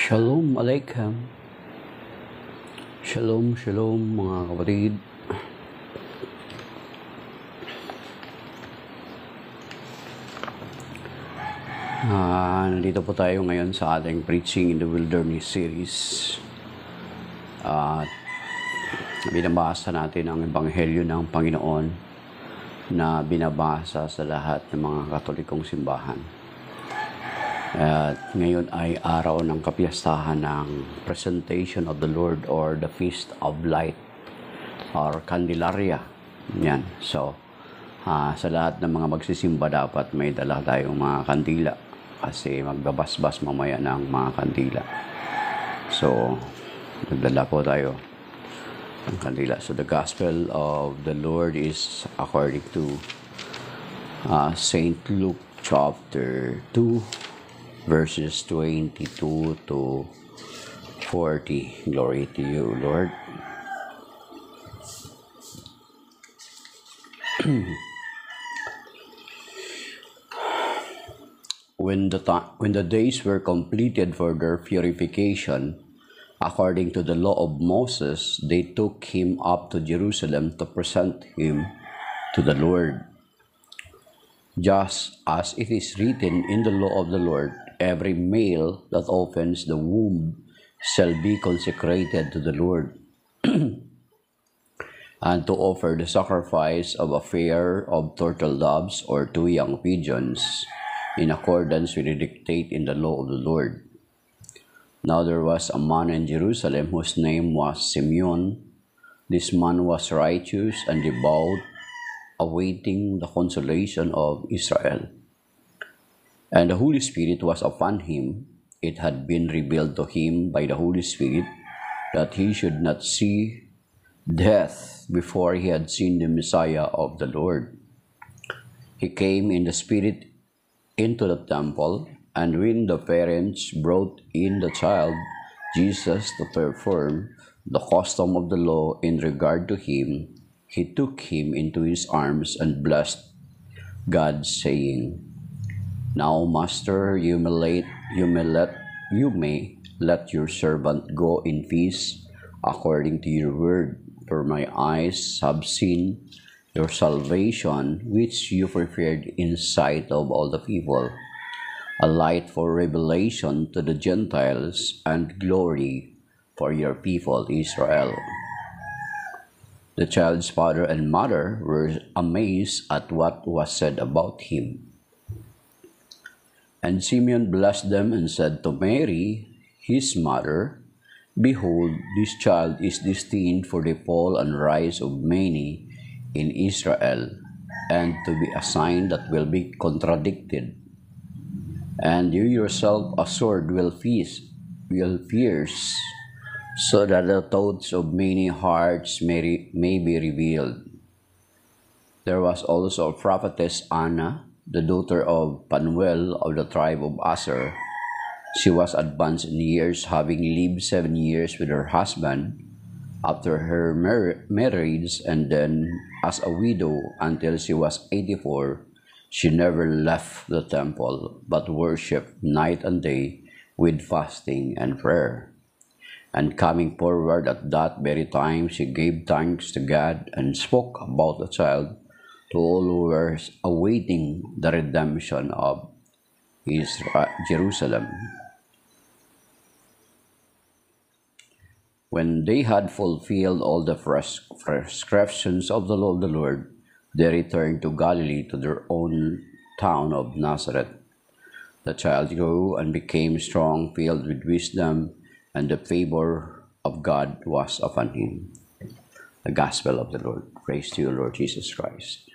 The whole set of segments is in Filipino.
Shalom Aleichem. Shalom, shalom mga kapatid. Nandito po tayo ngayon sa ating Preaching in the Wilderness series. Binabasa natin ang Ebanghelyo ng Panginoon na binabasa sa lahat ng mga Katolikong simbahan. At ngayon ay araw ng kapiyastahan ng Presentation of the Lord or the Feast of Light or Candelaria. Yan. So, sa lahat ng mga magsisimba dapat may dala tayong mga kandila kasi magbabasbas mamaya ng mga kandila. So, nagdala po tayo ng kandila. So, the Gospel of the Lord is according to St. Luke chapter 2 verses 22 to 40. Glory to you, Lord. When the days were completed for their purification, according to the law of Moses, they took him up to Jerusalem to present him to the Lord. Just as it is written in the law of the Lord, every male that opens the womb shall be consecrated to the Lord, and to offer the sacrifice of a pair of turtle doves or 2 young pigeons, in accordance with the dictate in the law of the Lord. Now there was a man in Jerusalem whose name was Simeon. This man was righteous and devout, awaiting the consolation of Israel. And the Holy Spirit was upon him. It had been revealed to him by the Holy Spirit that he should not see death before he had seen the Messiah of the Lord. He came in the Spirit into the temple, and when the parents brought in the child Jesus to perform the custom of the law in regard to him, he took him into his arms and blessed God, saying, "Now, Master, you may let your servant go in peace according to your word, for my eyes have seen your salvation, which you prepared in sight of all the people, a light for revelation to the Gentiles and glory for your people Israel." The child's father and mother were amazed at what was said about him. And Simeon blessed them and said to Mary, his mother, "Behold, this child is destined for the fall and rise of many in Israel, and to be a sign that will be contradicted. And you yourself a sword will pierce, so that the thoughts of many hearts may be revealed." There was also a prophetess Anna, the daughter of Phanuel of the tribe of Asher. She was advanced in years, having lived 7 years with her husband after her marriage, and then as a widow until she was 84. She never left the temple, but worshipped night and day with fasting and prayer. And coming forward at that very time, she gave thanks to God and spoke about the child to all who were awaiting the redemption of Jerusalem. When they had fulfilled all the prescriptions of the law of the Lord, they returned to Galilee, to their own town of Nazareth. The child grew and became strong, filled with wisdom, and the favor of God was upon him. The Gospel of the Lord. Praise to you, Lord Jesus Christ.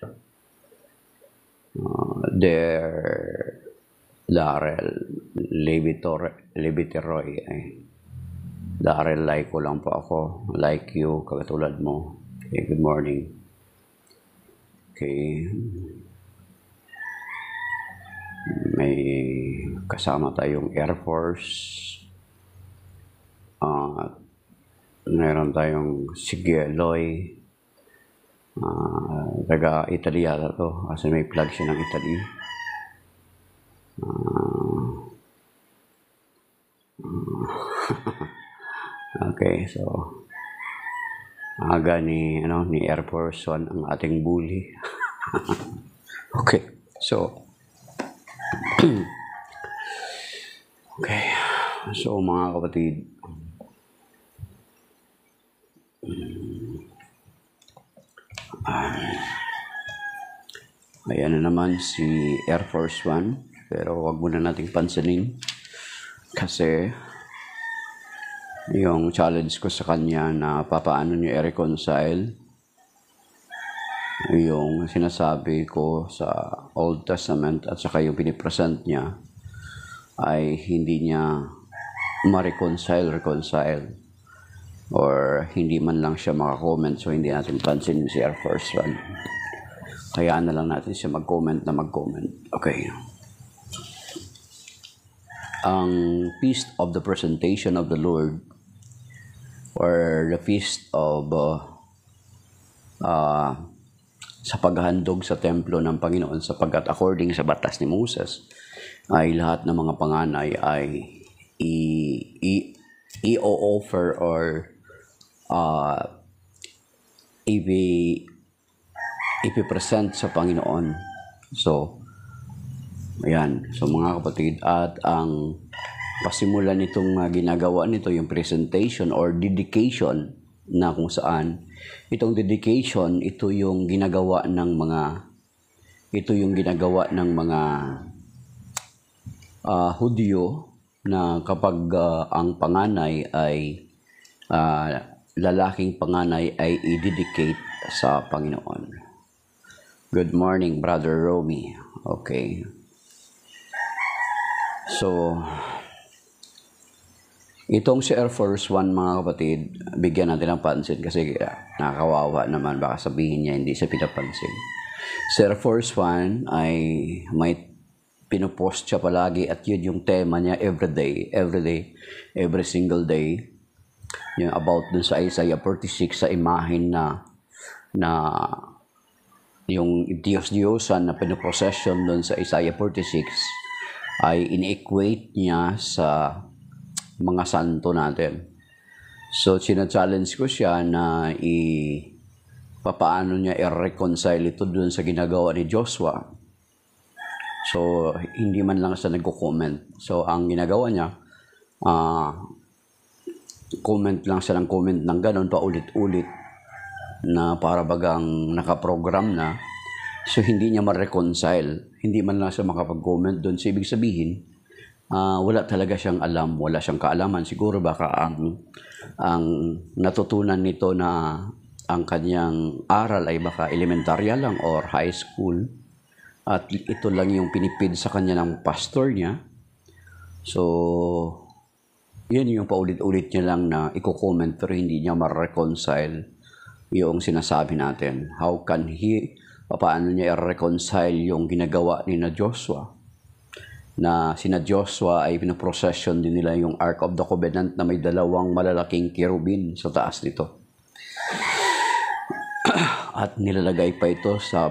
Darrell Leviteroy. Darrell, like ko lang po ako. Like you, katulad mo. Okay, good morning. Okay. May kasama tayong Air Force. Meron tayong Sigeloy. Taga Italy yata to. Kasi may flag siya ng Italy. Okay, so aga ni Air Force One ang ating bully. Okay, so okay, so mga kapatid, ayan na naman si Air Force One, pero wag muna nating pansinin kasi yung challenge ko sa kanya na papaano niya i-reconcile yung sinasabi ko sa Old Testament at saka yung pinipresent niya ay hindi niya ma-reconcile or hindi man lang siya makakomment, so hindi natin pansin si Air Force One. Hayaan na lang natin siya mag-comment. Okay. Ang feast of the presentation of the Lord or the feast of sa paghahandog sa templo ng Panginoon, sapagkat according sa batas ni Moses ay lahat ng mga panganay ay i-offer or ipipresent sa Panginoon. So, ayan. So mga kapatid, at ang pasimulan nitong ginagawa nito, yung presentation or dedication, na kung saan itong dedication, ito yung ginagawa ng mga Hudyo, na kapag ang panganay ay lalaking panganay ay i-dedicate sa Panginoon. Good morning, Brother Romy. Okay. So, itong si Air Force One, mga kapatid, bigyan natin ng pansin kasi nakakawawa naman, baka sabihin niya hindi siya pinapansin. Si Air Force One ay may pinopost siya palagi at yun yung tema niya every single day. Yung about dun sa Isaiah 46 sa imahin na yung Diyos-Diyosan na pinoprocession dun sa Isaiah 46 ay in-equate niya sa mga santo natin. So, sina-challenge ko siya na papaano niya i-reconcile ito dun sa ginagawa ni Joshua. So, hindi man lang siya nagko-comment. So, ang ginagawa niya, comment lang siya ng comment ng ganon, paulit-ulit, na para bagang nakaprogram na. So, hindi niya ma-reconcile. Hindi man lang siya makapag-comment doon. So, ibig sabihin, wala talaga siyang alam, wala siyang kaalaman. Siguro baka ang natutunan nito na ang kanyang aral ay baka elementarya lang or high school. At ito lang yung pinipid sa kanya ng pastor niya. So, yun yung paulit-ulit niya lang na i-comment pero hindi niya ma-reconcile yung sinasabi natin. How can paano niya i-reconcile yung ginagawa ni na Joshua? Na sina Joshua ay pinaprocession din nila yung Ark of the Covenant na may dalawang malalaking kerubin sa taas nito. At nilalagay pa ito sa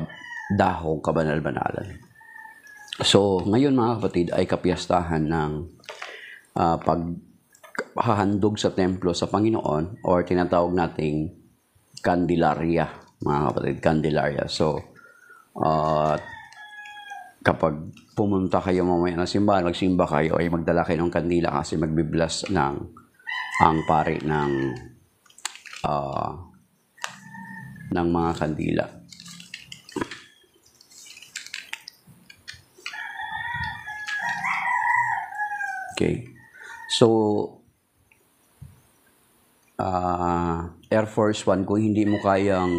dahong kabanal-banalan. So, ngayon mga kapatid ay kapiyastahan ng paghahandog sa templo sa Panginoon or tinatawag nating Candelaria, mga kapatid, Candelaria. So, kapag pumunta kayo mamaya ng simbahan, magsimba kayo, ay magdala kayo ng kandila kasi magbiblas ang pari ng mga kandila. Okay. So, Air Force One, kung hindi mo kayang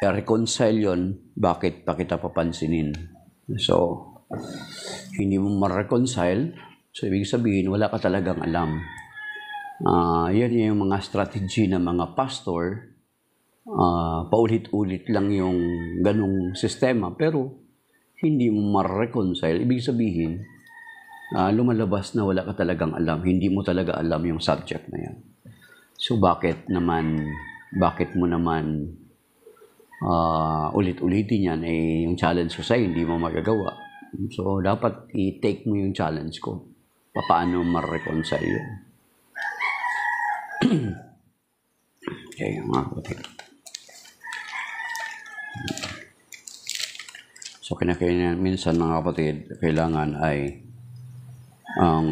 reconcile yun, bakit pa kita papansinin? So, hindi mo ma-reconcile, so ibig sabihin, wala ka talagang alam. Yan yung mga strategy ng mga pastor. Paulit-ulit lang yung ganong sistema, pero hindi mo ma-reconcile. Ibig sabihin, lumalabas na wala ka talagang alam. Hindi mo talaga alam yung subject na yan. So, bakit mo naman ulit-ulitin yan? Yung challenge ko sa'yo, hindi mo magagawa. So, dapat i-take mo yung challenge ko. Paano ma-reconcile yun? Okay, mga kapatid. So, minsan mga kapatid, kailangan ay ang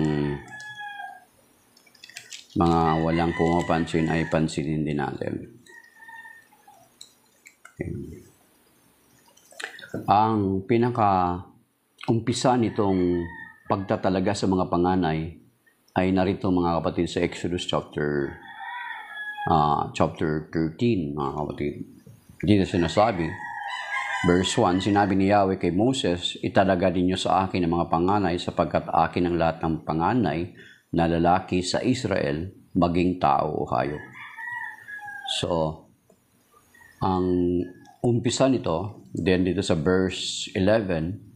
mga walang pumapansin ay pansinin din natin. Okay. Ang pinaka-umpisa nitong pagtatalaga sa mga panganay ay narito mga kapatid sa Exodus chapter 13, mga kapatid. Dito sinasabi, verse 1, sinabi ni Yahweh kay Moses, italaga ninyo sa akin ang mga panganay sapagkat akin ang lahat ng panganay na lalaki sa Israel, maging tao o hayop. So, ang umpisa nito, then dito sa verse 11,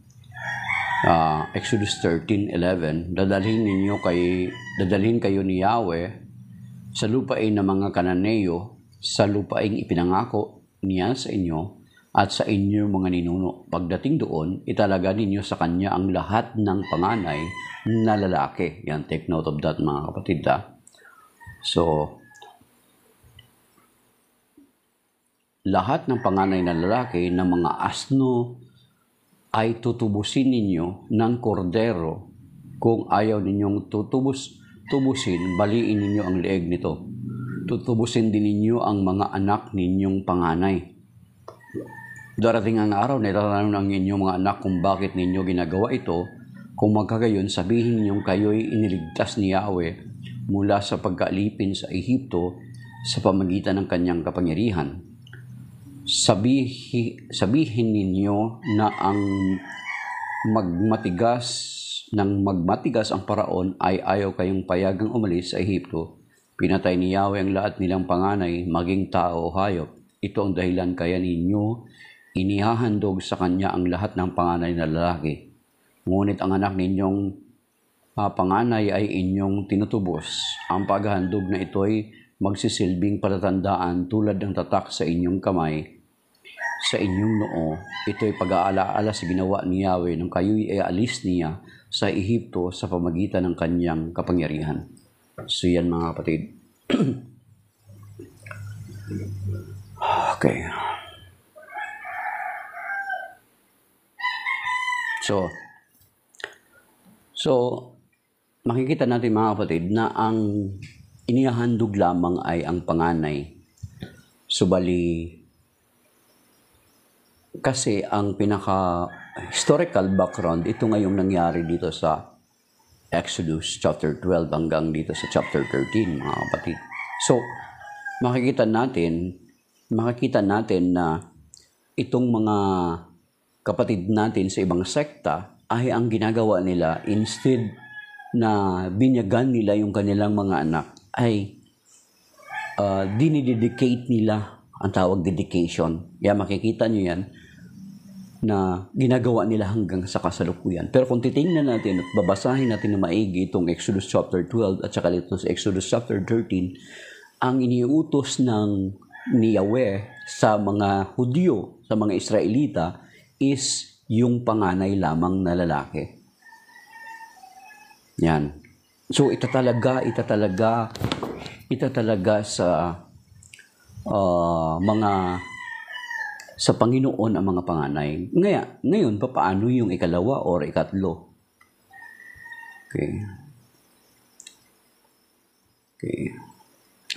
Exodus 13:11, dadalhin kayo ni Yahweh sa lupain ng mga Kananeo, sa lupaing ipinangako niya sa inyo at sa inyong mga ninuno. Pagdating doon, italaga ninyo sa kanya ang lahat ng panganay na lalaki. Yan, take note of that mga kapatid. So, lahat ng panganay na lalaki ng mga asno ay tutubusin ninyo ng kordero. Kung ayaw ninyong tubusin, baliin ninyo ang leeg nito. Tutubusin din ninyo ang mga anak ninyong panganay. Darating ang araw na itatanong ng inyong mga anak kung bakit ninyo ginagawa ito. Kung magkagayon, sabihin ninyong kayo'y iniligtas ni Yahweh mula sa pagkaalipin sa Ehipto sa pamagitan ng kanyang kapangyarihan. Sabihin ninyo na ang magmatigas ang paraon ay ayaw kayong payagang umalis sa Ehipto. Pinatay ni Yahweh ang lahat nilang panganay, maging tao o hayop. Ito ang dahilan kaya ninyo inihahandog sa kanya ang lahat ng panganay na lalaki. Ngunit ang anak ninyong panganay ay inyong tinutubos. Ang paghahandog na ito ay magsisilbing palatandaan tulad ng tatak sa inyong kamay, sa inyong noo. Ito ay pag-aalaala sa ginawa ni Yahweh nung kayo'y ialis niya sa Ehipto sa pamagitan ng kanyang kapangyarihan. So yan mga kapatid. Okay. So, makikita natin mga kapatid na ang inihahandog lamang ay ang panganay. Subali, kasi ang pinaka-historical background, ito ngayong nangyari dito sa Exodus chapter 12 hanggang dito sa chapter 13, mga kapatid. So, makikita natin na itong mga kapatid natin sa ibang sekta ay ang ginagawa nila, instead na binyagan nila yung kanilang mga anak, ay dinidedicate nila, ang tawag dedication. Makikita nyo yan, na ginagawa nila hanggang sa kasalukuyan. Pero kung titingnan natin at babasahin natin na maigi itong Exodus chapter 12 at saka dito sa Exodus chapter 13, ang iniutos ni Yahweh sa mga Hudyo, sa mga Israelita, is yung panganay lamang na lalaki. Yan. So, ito talaga sa sa Panginoon ang mga panganay. Ngayon, paano yung ikalawa or ikatlo? Okay.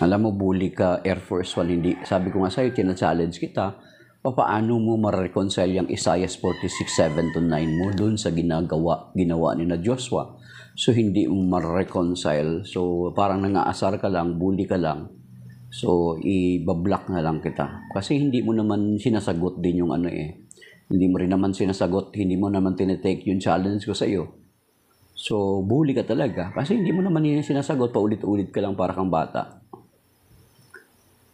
Alam mo, bully ka, Air Force 1, hindi. Sabi ko nga sa'yo, tina-challenge kita, paano mo ma-reconcile yung Isaiah 46:7-9 mo dun sa ginawa ni na Joshua? So, hindi mo ma-reconcile. So, parang nangaasar ka lang, bully ka lang. So, i-block na lang kita. Kasi hindi mo naman sinasagot din yung Hindi mo rin naman sinasagot, hindi mo naman tinitake yung challenge ko sa iyo. So, bully ka talaga. Kasi hindi mo naman yung sinasagot, paulit-ulit ka lang para kang bata.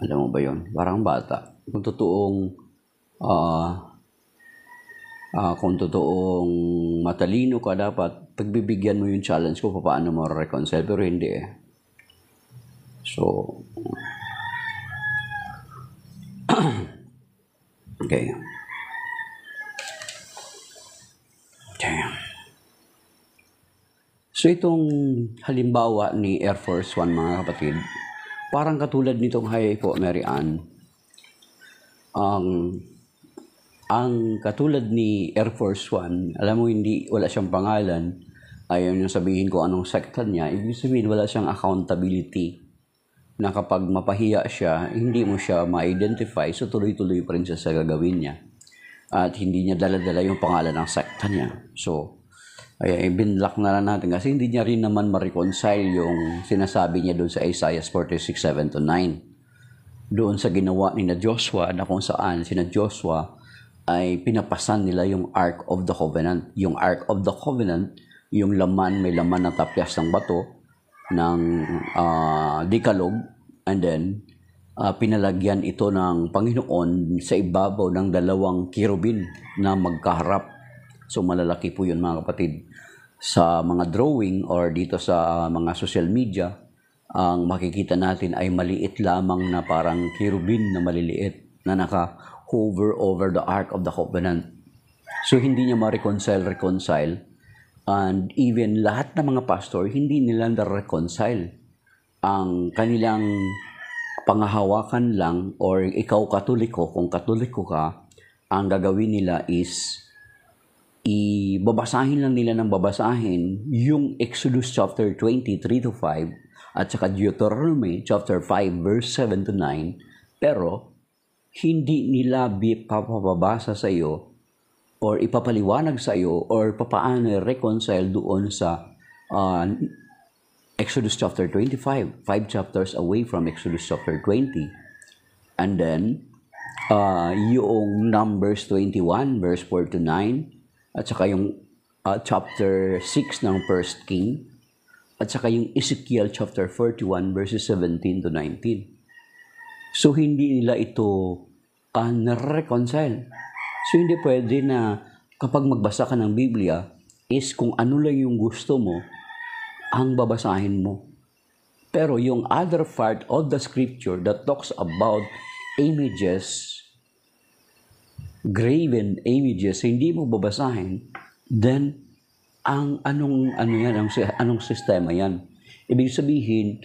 Alam mo ba yun? Parang bata. Kung totoong matalino ka, dapat pagbibigyan mo yung challenge ko paano mo reconcile, pero hindi So, okay. So itong halimbawa ni Air Force One, mga kapatid, parang katulad nitong Hawaii po, Mary Ann. Ang katulad ni Air Force One, alam mo, wala siyang pangalan, ayaw niyang sabihin ko anong sekta niya, ibig sabihin wala siyang accountability, na kapag mapahiya siya, hindi mo siya ma-identify, so tuloy-tuloy pa rin siya sa gagawin niya. At hindi niya dala-dala yung pangalan ng sekta niya. So, binlock na lang natin kasi hindi niya rin naman ma-reconcile yung sinasabi niya doon sa Isaiah 46:7-9. Doon sa ginawa ni na Joshua, na kung saan sina Joshua ay pinapasan nila yung Ark of the Covenant. Yung Ark of the Covenant, yung laman, may laman na tapyas ng bato, ng Decalogue, and then pinalagyan ito ng Panginoon sa ibabaw ng 2 kirubin na magkaharap. So malalaki po yun, mga kapatid. Sa mga drawing or dito sa mga social media, ang makikita natin ay maliit lamang na parang kirubin na maliliit na naka-hover over the Ark of the Covenant. So hindi niya ma-reconcile. And even lahat ng mga pastor, hindi nila na-reconcile. Ang kanilang pangahawakan lang, or ikaw Katoliko, kung Katoliko ka, ang gagawin nila is babasahin lang nila ng babasahin yung Exodus chapter 23-5 at saka Deuteronomy chapter 5 verse 7-9, pero hindi nila papabasa sa iyo or ipapaliwanag sa iyo or papaano reconcile doon sa Exodus chapter 25, 5 chapters away from Exodus chapter 20. And then, yung Numbers 21, verse 4-9, at saka yung chapter 6 ng 1 King, at saka yung Ezekiel chapter 41, verses 17-19. So, hindi nila ito na-reconcile. So, hindi pwede na kapag magbasa ka ng Biblia, is kung ano lang yung gusto mo, ang babasahin mo. Pero yung other part of the scripture that talks about images, graven images, hindi mo babasahin, then anong sistema yan? Ibig sabihin,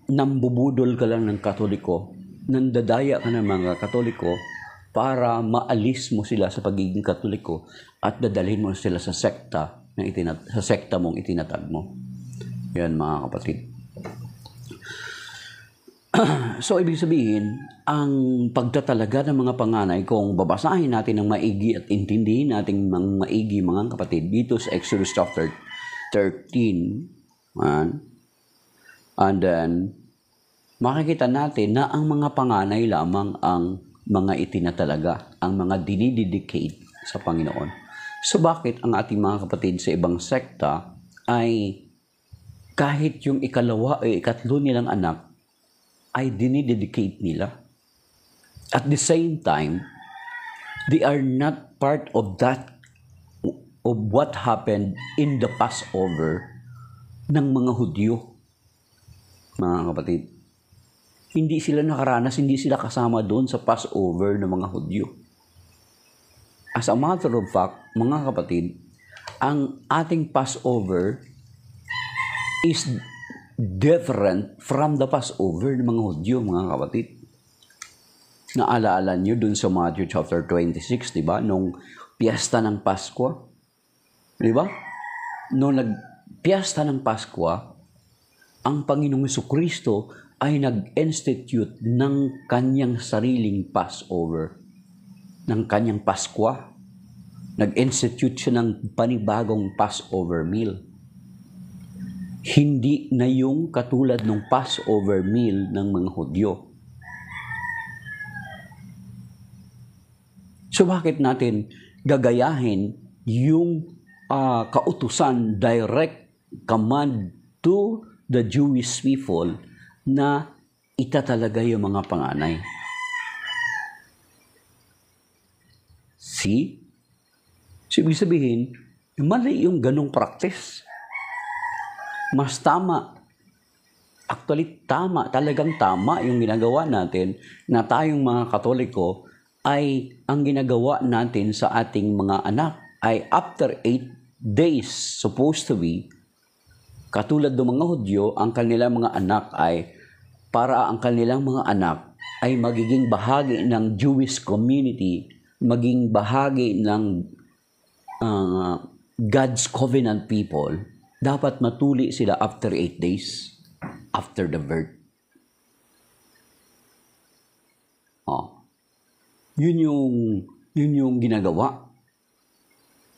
nambubudol ka lang ng Katoliko, nandadaya ka ng mga Katoliko para maalis mo sila sa pagiging Katoliko at dadalhin mo sila sa sekta sa sekta mong itinatag mo. Yan, mga kapatid. So, ibig sabihin, ang pagtatalaga ng mga panganay, kung babasahin natin ng maigi at intindihin natin ng maigi, mga kapatid, dito sa Exodus chapter 13, and then, makikita natin na ang mga panganay lamang ang mga itinatalaga, ang mga dinidedicate sa Panginoon. So bakit ang ating mga kapatid sa ibang sekta ay kahit yung ikalawa o ikatlo nilang anak ay dinidedicate nila? At the same time, they are not part of what happened in the Passover ng mga Hudyo. Mga kapatid, hindi sila nakaranas, hindi sila kasama doon sa Passover ng mga Hudyo. As a matter of fact, mga kapatid, ang ating Passover is different from the Passover ng mga Hudyo, mga kapatid. Naalaala nyo dun sa Matthew chapter 26, di ba? Nung piyesta ng Pasko, di ba? Nung nagpiyesta ng Pasko, ang Panginoong Jesucristo ay nag-institute ng kanyang sariling Passover, ng kanyang Pasko. Nag-institute siya ng panibagong Passover meal. Hindi na yung katulad ng Passover meal ng mga Hudyo. So bakit natin gagayahin yung kautusan, direct command to the Jewish people na itatalaga yung mga panganay? See? So, ibig sabihin, mali yung ganong practice. Mas tama. Actually, talagang tama yung ginagawa natin na tayong mga Katoliko ay ang ginagawa natin sa ating mga anak ay after 8 days, supposed to be, Katulad ng mga Hudyo, ang kanilang mga anak ay, para ang kanilang mga anak ay magiging bahagi ng Jewish community, maging bahagi ng God's covenant people, dapat matuli sila after 8 days after the birth. Yun yung ginagawa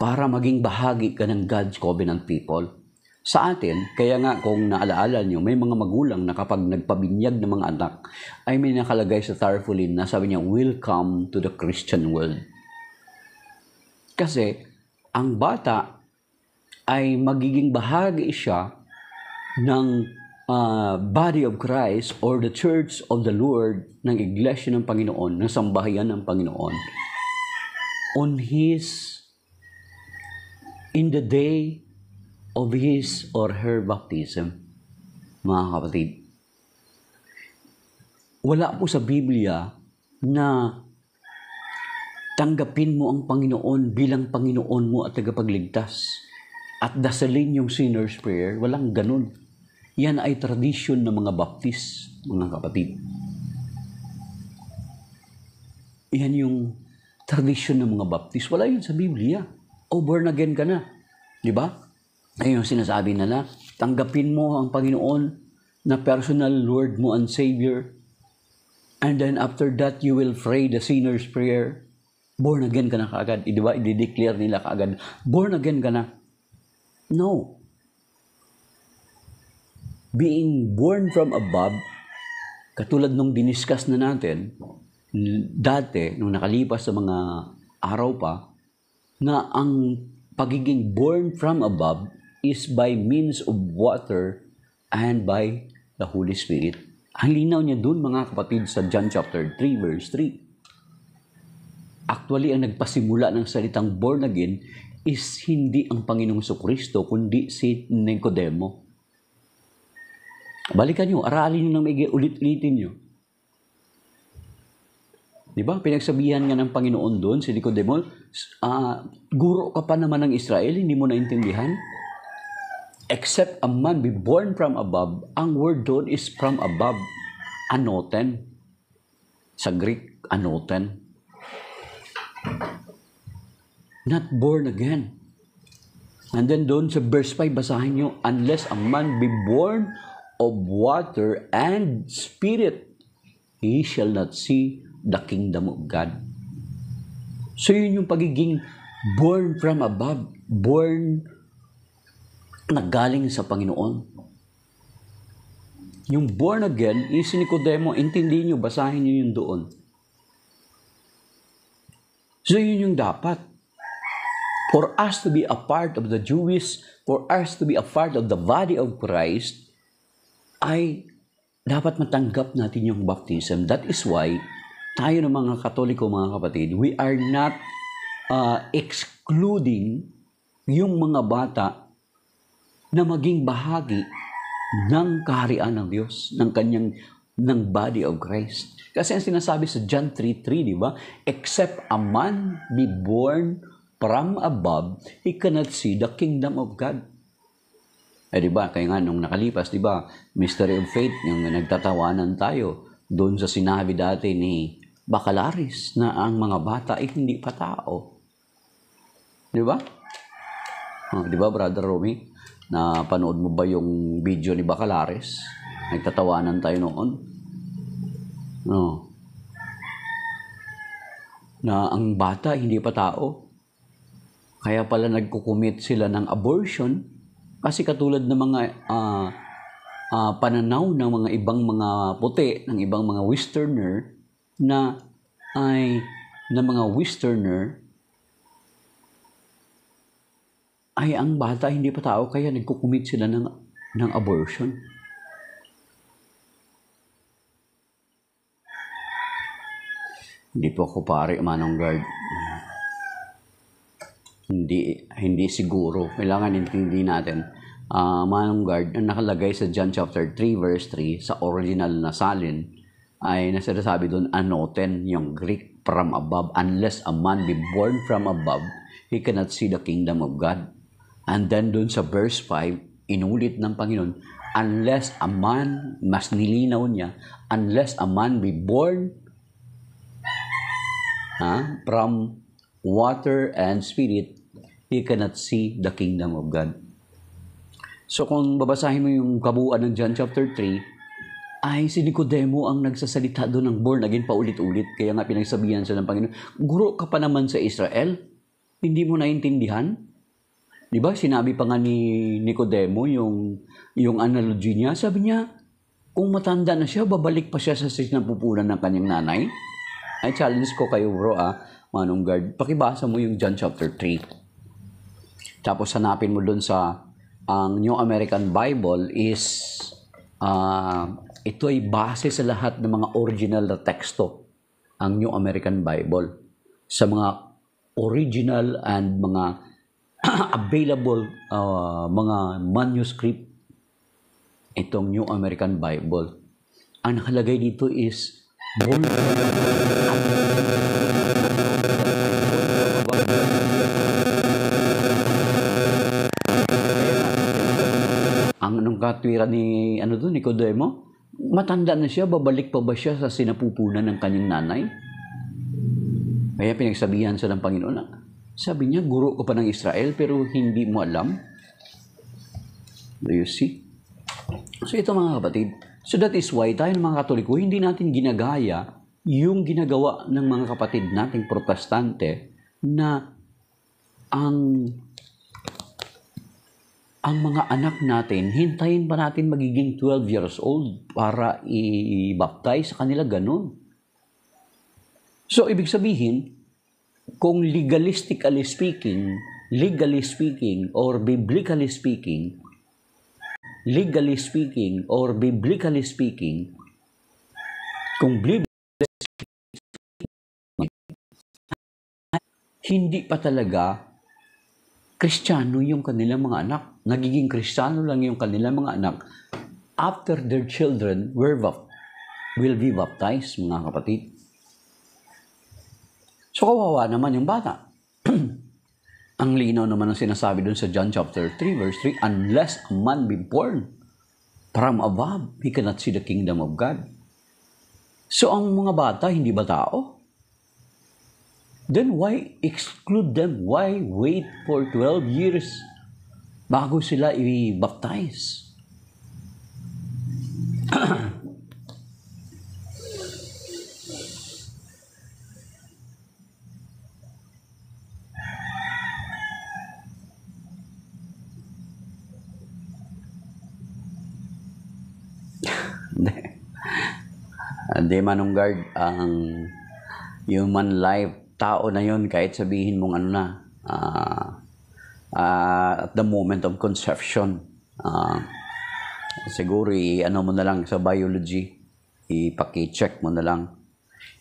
para maging bahagi ka ng God's covenant people. Sa atin, kaya nga kung naalaala nyo, may mga magulang na kapag nagpabinyag ng mga anak, ay may nakalagay sa tarpaulin na sabi niya, "Welcome to the Christian world." Kasi, ang bata ay magiging bahagi siya ng body of Christ or the church of the Lord, ng iglesia ng Panginoon, ng sambahayan ng Panginoon, in the day of his or her baptism. Mga kapatid, wala po sa Biblia na tanggapin mo ang Panginoon bilang Panginoon mo at tagapagligtas at dasalin yung sinner's prayer. Walang ganun. Yan ay tradisyon ng mga baptist, mga kapatid. Yan yung tradisyon ng mga baptist. Wala yun sa Biblia. Born again ka na. Di ba? Ayun yung sinasabi nila, tanggapin mo ang Panginoon na personal Lord mo and Savior. And then after that, you will pray the sinner's prayer. Born again ka na kaagad. Di ba? I-declare nila kaagad, born again ka na. No. Being born from above, katulad nung diniscuss na natin, dati, nung nakalipas sa mga araw pa, na ang pagiging born from above is by means of water and by the Holy Spirit. Ang linaw niya dun, mga kapatid, sa John chapter 3, verse 3. Actually, ang nagpasimula ng salitang born again is hindi ang Panginoong Jesucristo, kundi si Nicodemo. Balikan nyo, aralin nyo na may ulit-ulitin nyo. Di ba? Pinagsabihan nga ng Panginoon doon, si Nicodemo, guro ka pa naman ng Israel, hindi mo naintindihan? Except a man be born from above, ang word doon is from above, anoten. Sa Greek, anoten. Not born again. And then doon sa verse 5, basahin nyo, unless a man be born of water and spirit, he shall not see the kingdom of God. So yun yung pagiging born from above, born na galing sa Panginoon. Yung born again, si Nicodemo, intindihin nyo, basahin nyo yun doon. So yun yung dapat. For us to be a part of the Jewish, for us to be a part of the body of Christ, ay dapat matanggap natin yung baptism. That is why, tayo ng mga Katoliko, mga kapatid, we are not excluding yung mga bata na maging bahagi ng kaharian ng Diyos, ng body of Christ. Kasi ang sinasabi sa John 3:3, di ba? Except a man be born from above, he cannot see the kingdom of God. Di ba? Kaya nga nung nakalipas, di ba? Mystery of Faith, yung nagtatawanan tayo doon sa sinabi dati ni Bacalaris na ang mga bata ay hindi pa tao. Di ba? Di ba, Brother Romy? Napanood mo ba yung video ni Bacalaris? Nagtatawanan tayo noon. No. Na ang bata hindi pa tao. Kaya pala nagkukumit sila ng abortion kasi katulad ng mga pananaw ng mga ibang mga puti, ng ibang mga westerner na ay ang bata hindi pa tao, kaya nagkukumit sila ng abortion. Hindi po ako pare, Manong Guard. Hindi siguro. Kailangan intindihin natin. Manong Guard, ang nakalagay sa John chapter 3, verse 3, sa original na salin, ay nasasabi doon, anoten, yung Greek, from above. Unless a man be born from above, he cannot see the kingdom of God. And then doon sa verse 5, inulit ng Panginoon, unless a man, mas nilinaw niya, unless a man be born from water and spirit, he cannot see the kingdom of God. So kung babasahin mo yung kabuuan ng John chapter 3, ay si Nicodemo ang nagsasalita doon ng born again paulit-ulit. Kaya nga pinagsabihan siya ng Panginoon, guro ka pa naman sa Israel, hindi mo naintindihan? Di ba? Sinabi pa nga ni Nicodemo yung analogy niya. Sabi niya, kung matanda na siya, babalik pa siya sa sinapupunan ng kanyang nanay. Ay, challenge ko kayo bro, Manong Guard. Pakibasa mo yung John chapter 3. Tapos hanapin mo doon sa ang New American Bible is ito ay base sa lahat ng mga original na teksto, ang New American Bible. Sa mga original and mga available mga manuscript, itong New American Bible. Ang nakalagay dito is born ang anong katwiran ni Nicodemo? Matanda na siya, babalik pa ba siya sa sinapupunan ng kanyang nanay? Kaya pinagsabihan siya ng Panginoon. Sabi niya, guro ko pa ng Israel pero hindi mo alam. Do you see? So ito mga kapatid, so that is why tayo ng mga Katoliko, hindi natin ginagaya yung ginagawa ng mga kapatid nating Protestante na ang mga anak natin, hintayin pa natin magiging 12 years old para i-baptize sa kanila, ganun. So, ibig sabihin, kung legalistically speaking, or biblically speaking, kung hindi pa talaga Kristiyano yung kanilang mga anak. Nagiging Kristiyano lang yung kanilang mga anak after their children will be baptized, mga kapatid. So, kawawa naman yung bata. Ang linaw naman ang sinasabi dun sa John chapter 3, verse 3, unless a man be born from above, he cannot see the kingdom of God. So, ang mga bata, hindi ba tao? Then why exclude them? Why wait for 12 years bago sila i-baptize? Hindi, Manong Guard, ang human life, tao na yon kahit sabihin mong at the moment of conception, siguro mo na lang sa biology, ipaki-check mo na lang,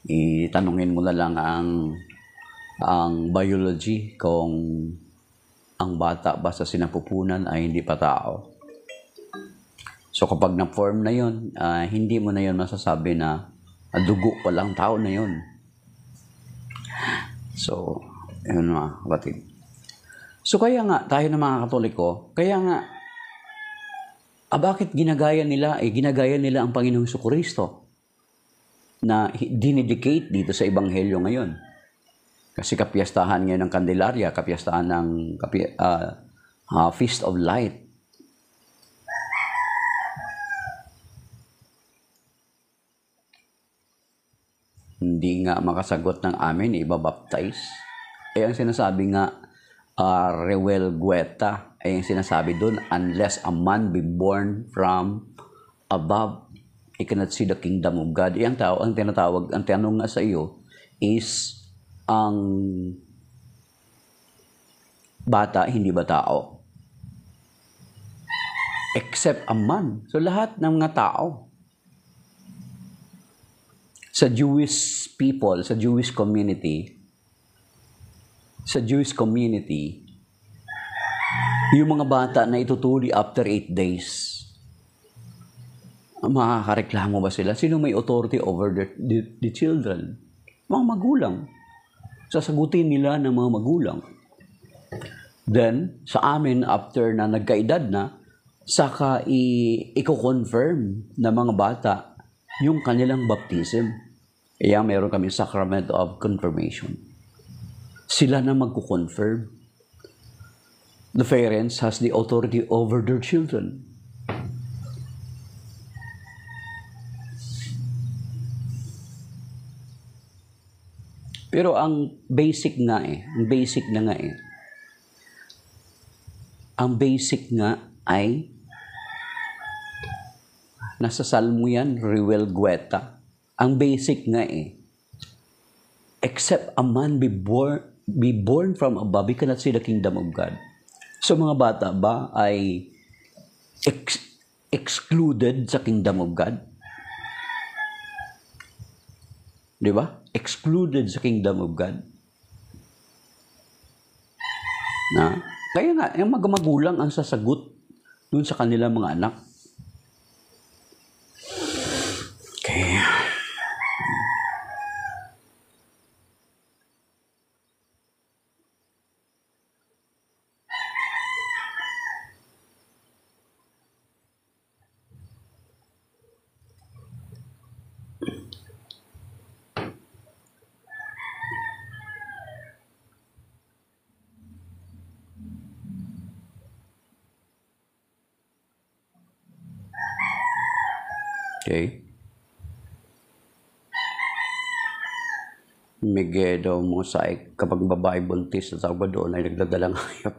itanungin mo na lang ang biology kung ang bata ba sa sinapupunan ay hindi pa tao. So kapag na-form na yon, hindi mo na yon masasabi na dugo pa lang, tao na yon. So, yun mga kapatid. So, kaya nga, tayo na mga Katoliko, kaya nga, bakit ginagaya nila? Ginagaya nila ang Panginoong Jesucristo na dinedicate dito sa Ebanghelyo ngayon. Kasi kapiyastahan ngayon ng Candelaria, kapiyastahan ng Feast of Light. Hindi nga makasagot ng amin, ibabaptize. Ang sinasabi nga, Reuel Guetta, ang sinasabi doon, unless a man be born from above, he cannot see the kingdom of God. Ang tanong nga sa iyo is, ang bata, hindi ba tao? Except a man. So lahat ng mga tao. Sa Jewish people, sa Jewish community, yung mga bata na itutuli after 8 days, makakareklamo ba sila? Sino may authority over the children? Mga magulang. Sasagutin nila ng mga magulang. Then, sa amin, after na nagkaedad na, saka i-confirm ng mga bata yung kanilang baptism. Kaya meron kami sacrament of confirmation. Sila na magko-confirm. The parents has the authority over their children. Pero ang basic nga ay nasa Salmo yan, Reuel Guetta. Ang basic nga except a man be born from above, he cannot see the kingdom of God. So mga bata ba ay excluded sa kingdom of God? Di ba? Excluded sa kingdom of God. Kaya nga, yung mga magulang ang sasagot dun sa kanilang mga anak. Okay. Okay. Miguel daw mo sa kapag babae buntis sa Sabado ay nagdadalang hayop.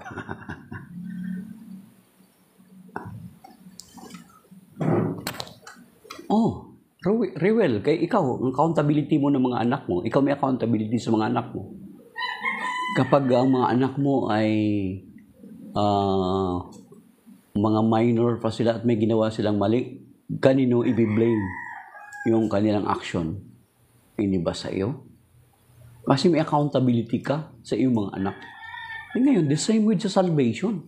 Oh, Reuel, kay ikaw, ang accountability mo ng mga anak mo, ikaw may accountability sa mga anak mo. Kapag ang mga anak mo ay mga minor pa sila at may ginawa silang mali, kanino i-blame yung kanilang action? Hindi ba sa iyo? Kasi may accountability ka sa iyong mga anak. E ngayon, the same with sa salvation.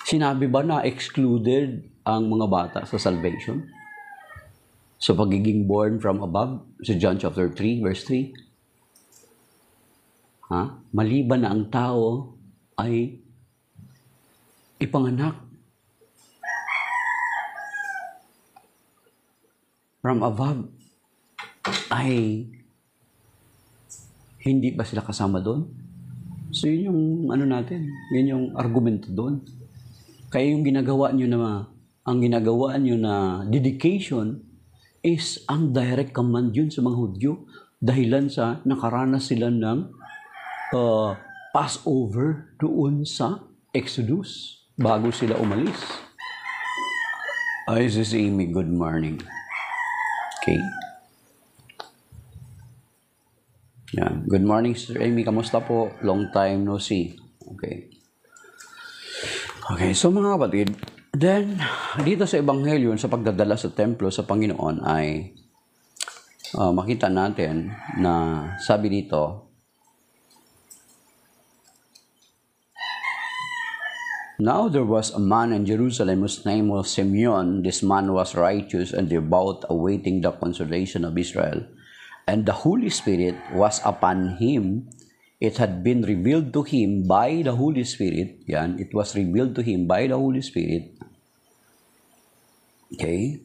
Sinabi ba na excluded ang mga bata sa salvation? Sa pagiging born from above? Sa John chapter 3, verse 3. Maliban na ang tao ay ipanganak from above, ay hindi ba sila kasama doon? So yun yung natin, yun yung argumento doon. Kaya yung ginagawa nyo na dedication is ang direct command yun sa mga Hudyo dahilan sa nakaranas sila ng Passover doon sa Exodus bago sila umalis. This is Amy, good morning. Okay. Yan. Good morning, Sister Amy. Kamusta po? Long time no see. Okay. Okay, so mga kapatid, then, dito sa Ebanghelyo, sa pagdadala sa templo sa Panginoon ay makita natin na sabi dito, now there was a man in Jerusalem whose name was Simeon. This man was righteous and devout, awaiting the consolation of Israel. And the Holy Spirit was upon him. It had been revealed to him by the Holy Spirit. Yan, it was revealed to him by the Holy Spirit. Okay.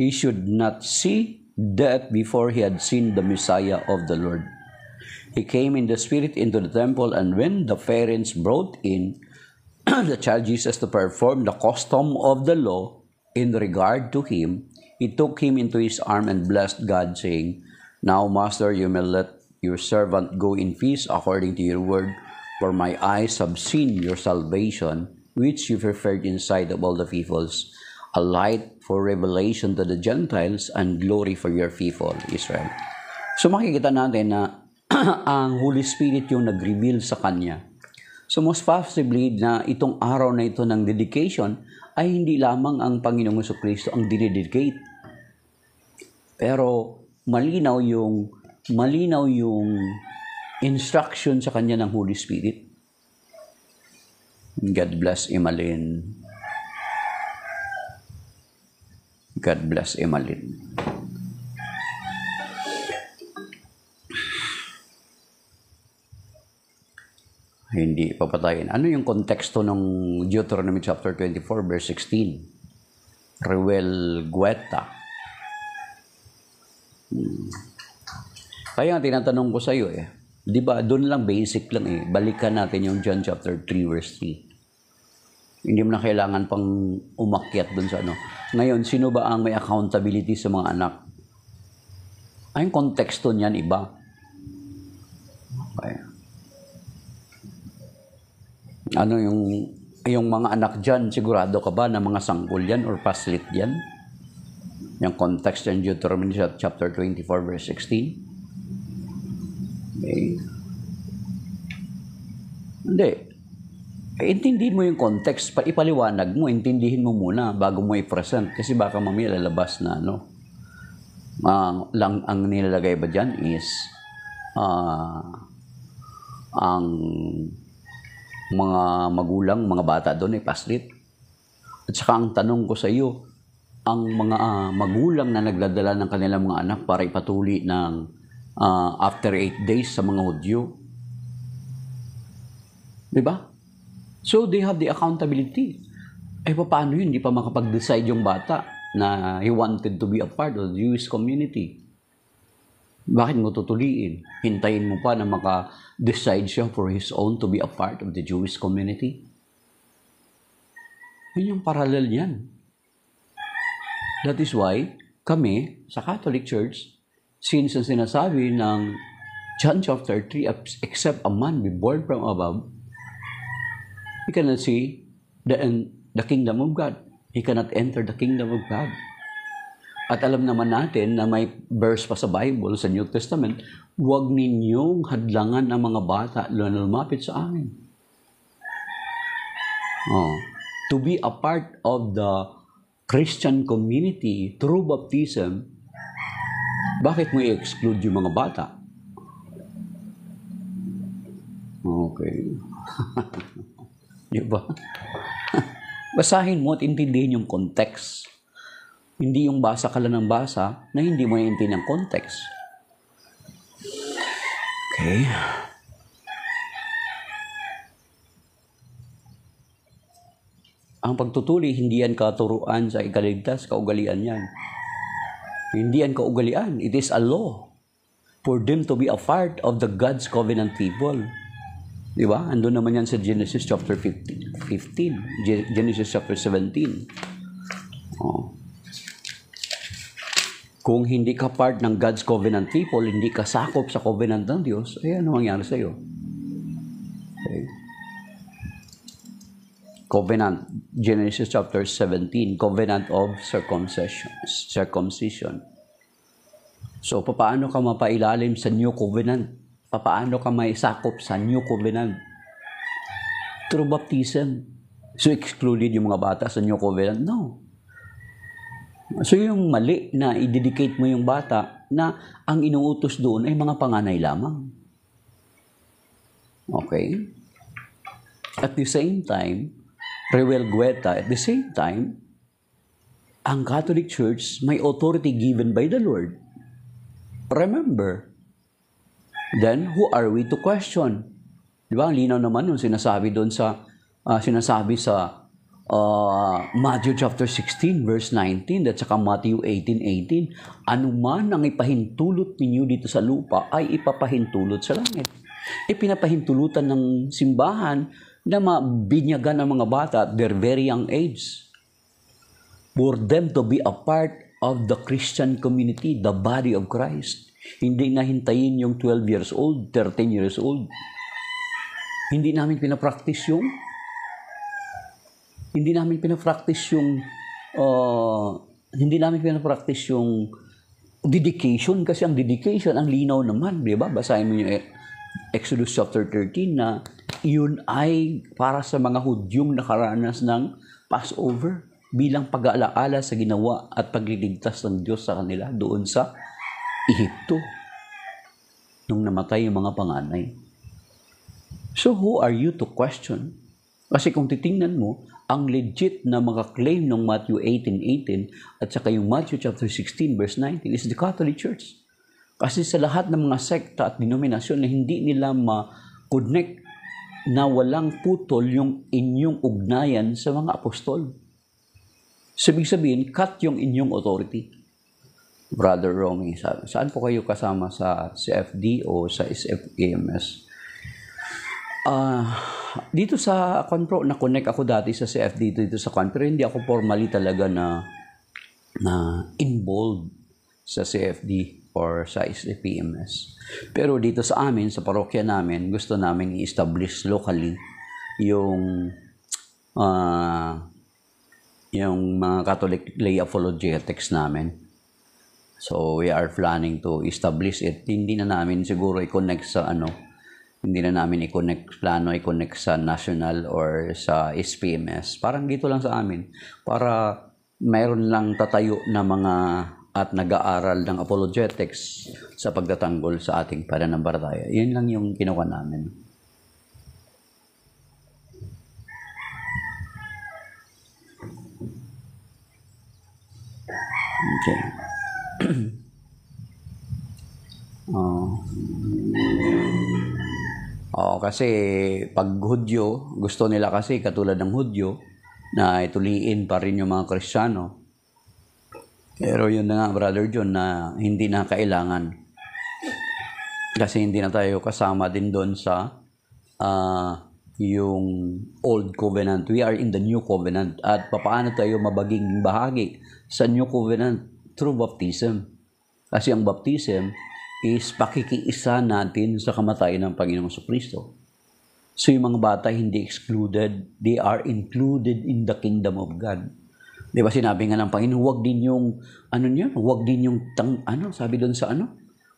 He should not see death before he had seen the Messiah of the Lord. He came in the Spirit into the temple, and when the parents brought in the child Jesus to perform the custom of the law in regard to him, he took him into his arm and blessed God, saying, now, Master, you may let your servant go in peace according to your word, for my eyes have seen your salvation, which you prepared in sight of all the peoples, a light for revelation to the Gentiles and glory for your people, Israel. So makikita natin na ang Holy Spirit yung nag-reveal sa kanya. So most possibly na itong araw na ito ng dedication ay hindi lamang ang Panginoong Jesucristo ang dinededicate. Pero malinaw yung instruction sa kanya ng Holy Spirit. God bless Emalyn. God bless Emalyn. Hindi papatayin. Ano yung konteksto ng Deuteronomy chapter 24 verse 16? Reuel Guetta. Kaya tinatanong ko sa iyo di ba doon lang basic lang balikan natin yung John chapter 3 verse 3. Hindi mo na kailangan pang umakyat doon sa ano. Ngayon, sino ba ang may accountability sa mga anak? Ay, yung konteksto niyan iba. Okay. Ano yung mga anak dyan, sigurado ka ba na mga sanggol yan or paslit yan? Yung context ng Deuteronomy chapter 24 verse 16? Okay. Hindi. Intindihin mo yung context, ipaliwanag mo, intindihin mo muna bago mo i-present. Kasi baka mamaya lalabas na ang nilalagay ba dyan is ang mga magulang, mga bata doon ay paslit. At saka ang tanong ko sa iyo, ang mga magulang na nagdadala ng kanilang mga anak para ipatuli ng after 8 days sa mga Hudyo. Diba? So, they have the accountability. Paano yun? Hindi pa makapag-decide yung bata na he wanted to be a part of the Jewish community. Bakit mo tutuliin? Hintayin mo pa na maka-decide siya for his own to be a part of the Jewish community? Yun yung parallel niyan. That is why kami sa Catholic Church, since ang sinasabi ng John chapter 3, except a man be born from above, he cannot see the kingdom of God. He cannot enter the kingdom of God. At alam naman natin na may verse pa sa Bible, sa New Testament, huwag ninyong hadlangan ang mga bata na lumapit sa amin. To be a part of the Christian community through baptism, bakit mo i-exclude yung mga bata? Okay. Diba? Basahin mo at intindihin yung context. Hindi yung basa ka lang ng basa na hindi mo naiintindihan ang context. Okay. Ang pagtutuli, hindi yan katuruan sa ikaligtas, kaugalian yan. Hindi yan kaugalian. It is a law for them to be a part of the God's covenant people. Diba? Andun naman yan sa Genesis chapter 15. Genesis chapter 17. Kung hindi ka part ng God's covenant people, hindi ka sakop sa covenant ng Diyos, ano mangyari sa iyo? Okay. Covenant, Genesis chapter 17, covenant of circumcision. So, paano ka mapailalim sa new covenant? Paano ka may sakop sa new covenant? Through baptism. So, excluded yung mga bata sa new covenant? No. So, yung mali na i-dedicate mo yung bata na ang inuutos doon ay mga panganay lamang. Okay? At the same time, Reuel Guetta, at the same time, ang Catholic Church may authority given by the Lord. Remember, then who are we to question? Di ba? Ang linaw naman nung sinasabi doon sa Matthew chapter 16 verse 19 at saka Matthew 18:18, anuman ang ipahintulot ninyo dito sa lupa ay ipapahintulot sa langit. Pinapahintulutan ng simbahan na mabinyagan ng mga bata at their very young age for them to be a part of the Christian community, the body of Christ. Hindi na hintayin yung 12 years old, 13 years old. Hindi namin pinapractice yung dedication, kasi ang dedication, ang linaw naman, di ba? Basahin mo yung Exodus chapter 13 na yun ay para sa mga Hudyong nakaranas ng Passover bilang pag-aalaala sa ginawa at pagliligtas ng Diyos sa kanila doon sa Ehipto nung namatay yung mga panganay. So who are you to question? Kasi kung titingnan mo, ang legit na maka-claim ng Matthew 18:18 at saka yung Matthew chapter 16 verse 19 is the Catholic Church. Kasi sa lahat ng mga sekta at denominasyon na hindi nila ma-connect na walang putol yung inyong ugnayan sa mga apostol. Sabihin sabihin, cut yung inyong authority. Brother Romy, saan po kayo kasama sa CFD o sa SFAMS? Dito sa Conpro, na-connect ako dati sa CFD dito sa Conpro, hindi ako formally talaga na involved sa CFD or sa SFAMS. Pero dito sa amin, sa parokya namin, gusto namin i-establish locally yung mga Catholic lay apologetics namin. So, we are planning to establish it. Hindi na namin siguro i-connect sa hindi na namin i-connect sa national or sa SPMS. Parang dito lang sa amin. Para mayroon lang tatayo na mga at nag-aaral ng apologetics sa pagtatanggol sa ating pananampalataya. Yan lang yung ginawa namin. Okay. Kasi pag Hudyo, gusto nila kasi katulad ng Hudyo na ituliin pa rin yung mga Kristiyano. Pero yun na nga, Brother John, na hindi na kailangan. Kasi hindi na tayo kasama din doon sa yung Old Covenant. We are in the New Covenant. At paano tayo mabaging bahagi sa New Covenant? Through baptism. Kasi ang baptism is pakikiisa natin sa kamatayan ng Panginoong Jesucristo. So yung mga bata hindi excluded, they are included in the kingdom of God. Di ba sinabi nga ng Panginoon, huwag din yung, huwag din yung, sabi doon sa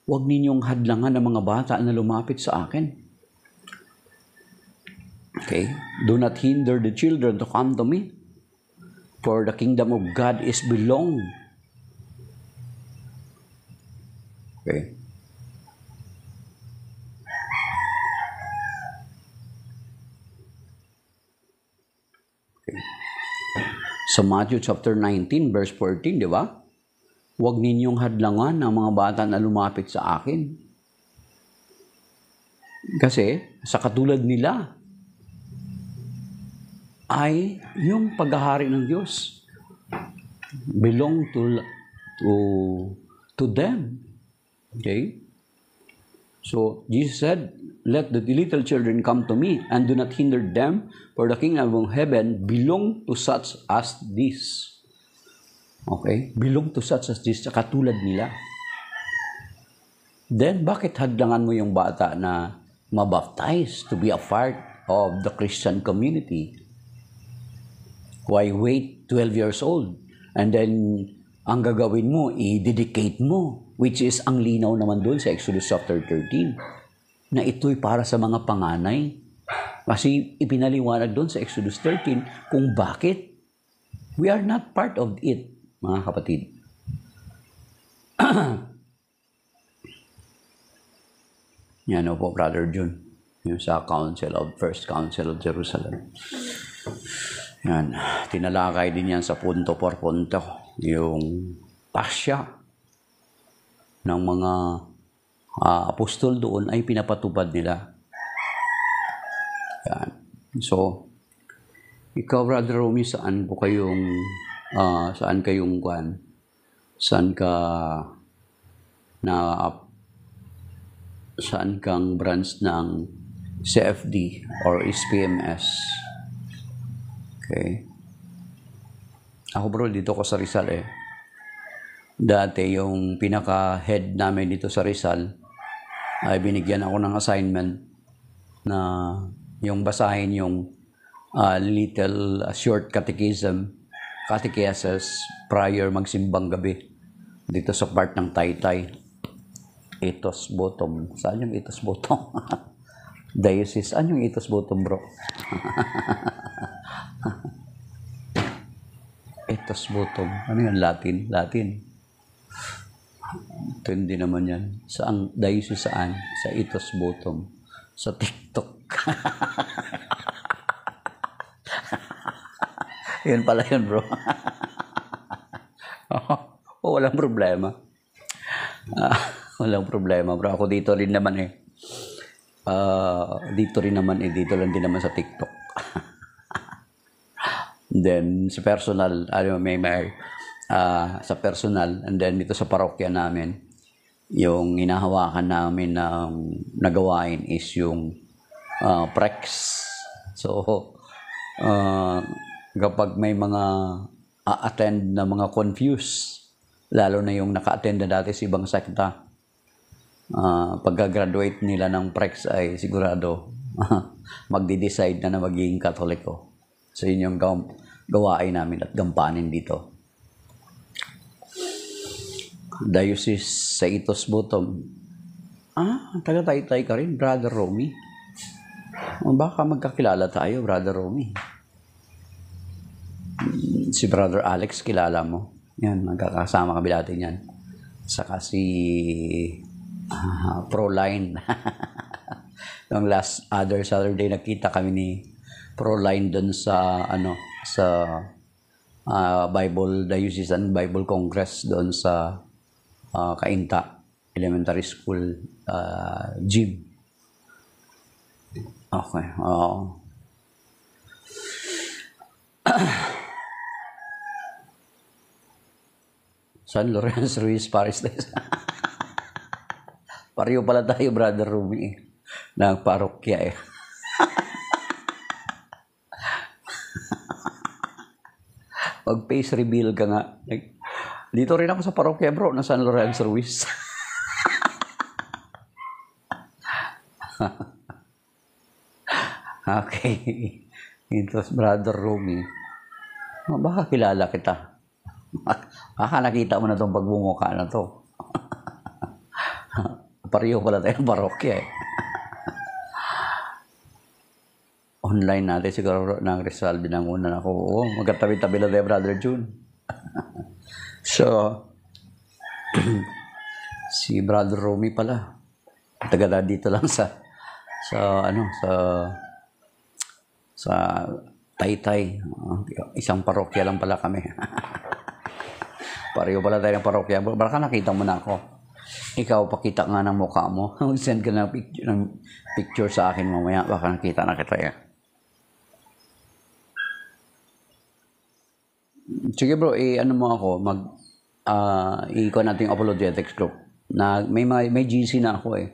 huwag ninyong hadlangan ng mga bata na lumapit sa akin. Okay? Do not hinder the children to come to me, for the kingdom of God is belong. Okay? Sa Matthew chapter 19, verse 14, di ba? Huwag ninyong hadlangan ng mga bata na lumapit sa akin. Kasi, sa katulad nila, ay yung paghahari ng Diyos belong to them. Okay? So, Jesus said, let the little children come to me and do not hinder them, for the kingdom of heaven belong to such as this. Okay? Belong to such as this, katulad nila. Then, bakit hadlangan mo yung bata na mabaptize to be a part of the Christian community? Why wait 12 years old? And then, ang gagawin mo, i-dedicate mo, which is ang linaw naman doon sa Exodus chapter 13, na ito'y para sa mga panganay. Kasi ipinaliwanag doon sa Exodus 13 kung bakit we are not part of it, mga kapatid. Yan po, Brother John, yung sa First Council of Jerusalem. Yan, tinalakay din yan sa punto por punto, yung pasya ng mga apostol doon ay pinapatupad nila. Yan. So, ikaw, Brother Romy, saan kang branch ng CFD or SPMS? Okay. Ako, bro, dito ko sa Rizal eh. Dati, yung pinaka-head namin dito sa Rizal, ay binigyan ako ng assignment na yung basahin yung little short catechesis prior magsimbang gabi dito sa part ng Taytay. Ethos Bottom. Saan yung Ethos Bottom? Diocese. Saan yung Ethos Bottom, bro? Ethos Bottom. Ano yan? Latin. Ito hindi naman yan. Saan? Diocese saan? Sa Ethos Bottom. Sa TikTok. Yun pala yun, bro. Walang problema. Walang problema, bro. Ako dito rin naman eh. dito rin naman, dito lang din naman sa TikTok. Then, sa personal, sa personal, and then dito sa parokya namin, yung hinahawakan namin ng nagawain is yung prex. So, kapag may mga attend na mga confused, lalo na yung naka-attend na dati sa ibang sekta, pagka-graduate nila ng prex ay sigurado magde-decide na magiging Katoliko. So, yun yung gawain namin at gampanin dito. Diocese sa Itos Butom. Taga-Taytay ka rin, Brother Romy. Baka magkakilala tayo, Brother Romy. Si Brother Alex, kilala mo. Yan, magkakasama kami dati yan. Saka si Proline. Noong last other Saturday, nakita kami ni Proline doon sa Bible Diocesan Bible Congress doon sa Cainta Elementary School gym. Okay. San Lorenzo Ruiz Paris. Pareho pala tayo, Brother Rumi, ng parokya eh. Mag-face reveal ka nga. Dito rin ako sa parokya, bro, na San Lorenzo Ruiz. Okay. Ito, Brother Rumi. Baka kilala kita. Baka nakita mo na itong pagbumuka na to. Pareho pala tayong parokya eh. Online natin siguro ng Rizal binangunan ako. Magkatabi-tabi na tayo, Brother June. So, si Brother Romy pala. Taga dito lang sa Taytay. Isang parokya lang pala kami. Pareho pala tayo ng parokya. Baka nakita mo na ako. Ikaw, pakita nga ng mukha mo. Send ka ng picture sa akin mamaya. Baka nakita na kita yan. Sige bro, ano mo ako, i-iko natin yung apologetics group. Na, may GC na ako eh.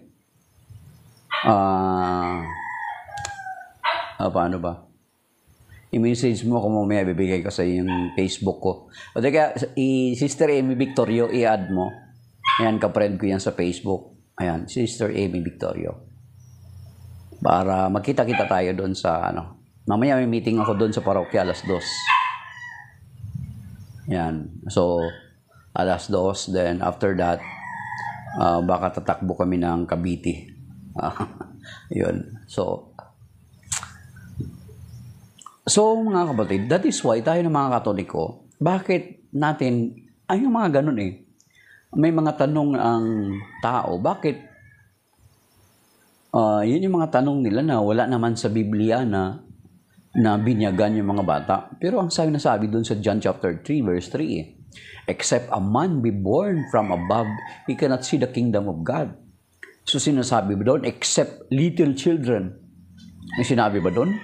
Paano ba? I-message mo ako mamaya, bibigay ko sa yung Facebook ko. O teka, Sister Amy Victorio, i-add mo. Ayan, ka-friend ko yan sa Facebook. Ayan, Sister Amy Victorio. Para magkita-kita tayo doon sa Mamaya may meeting ako doon sa parokya, alas 2. Yan. So, alas 2. Then, after that, baka tatakbo kami ng Cavite. Yun. So, mga kapatid, that is why tayo ng mga Katoliko, bakit natin, yung mga ganun eh, may mga tanong ang tao, bakit yun yung mga tanong nila na wala naman sa Biblia na binyagan yung mga bata. Pero ang sabi doon sa John chapter 3 verse 3, except a man be born from above, he cannot see the kingdom of God. So sinasabi ba doon, except little children? May sinabi ba doon?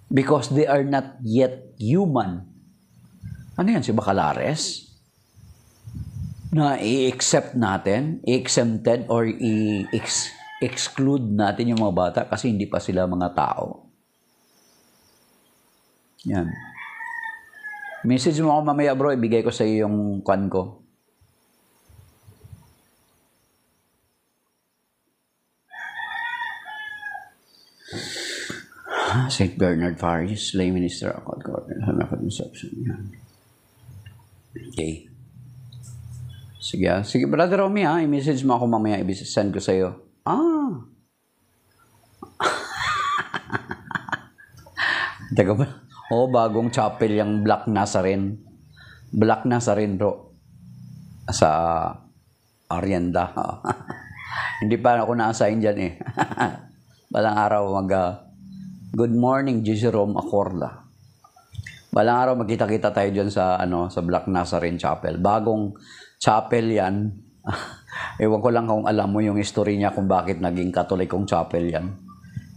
Because they are not yet human. Ano yan, si Bacalares? Na i-accept natin, i-exempted or i-exclude natin yung mga bata kasi hindi pa sila mga tao. Yan. Message mo ako mamaya bro, ibigay ko sa iyo yung kwan ko. St. Bernard Faris, lay minister ako at conception. Okay. Sige, Brother Romy i-message mo ako mamaya, i-send ko sa iyo. Teka ba? Bagong chapel yung Black Nazarene. Black Nazarene bro. Sa Arienda. Hindi pa ako na-assign dyan eh. Balang araw good morning, Jerome Acorda. Balang araw magkita-kita tayo dyan sa Black Nazarene Chapel. Bagong chapel yan. Ewan ko lang kung alam mo yung history niya kung bakit naging Katolikong chapel yan.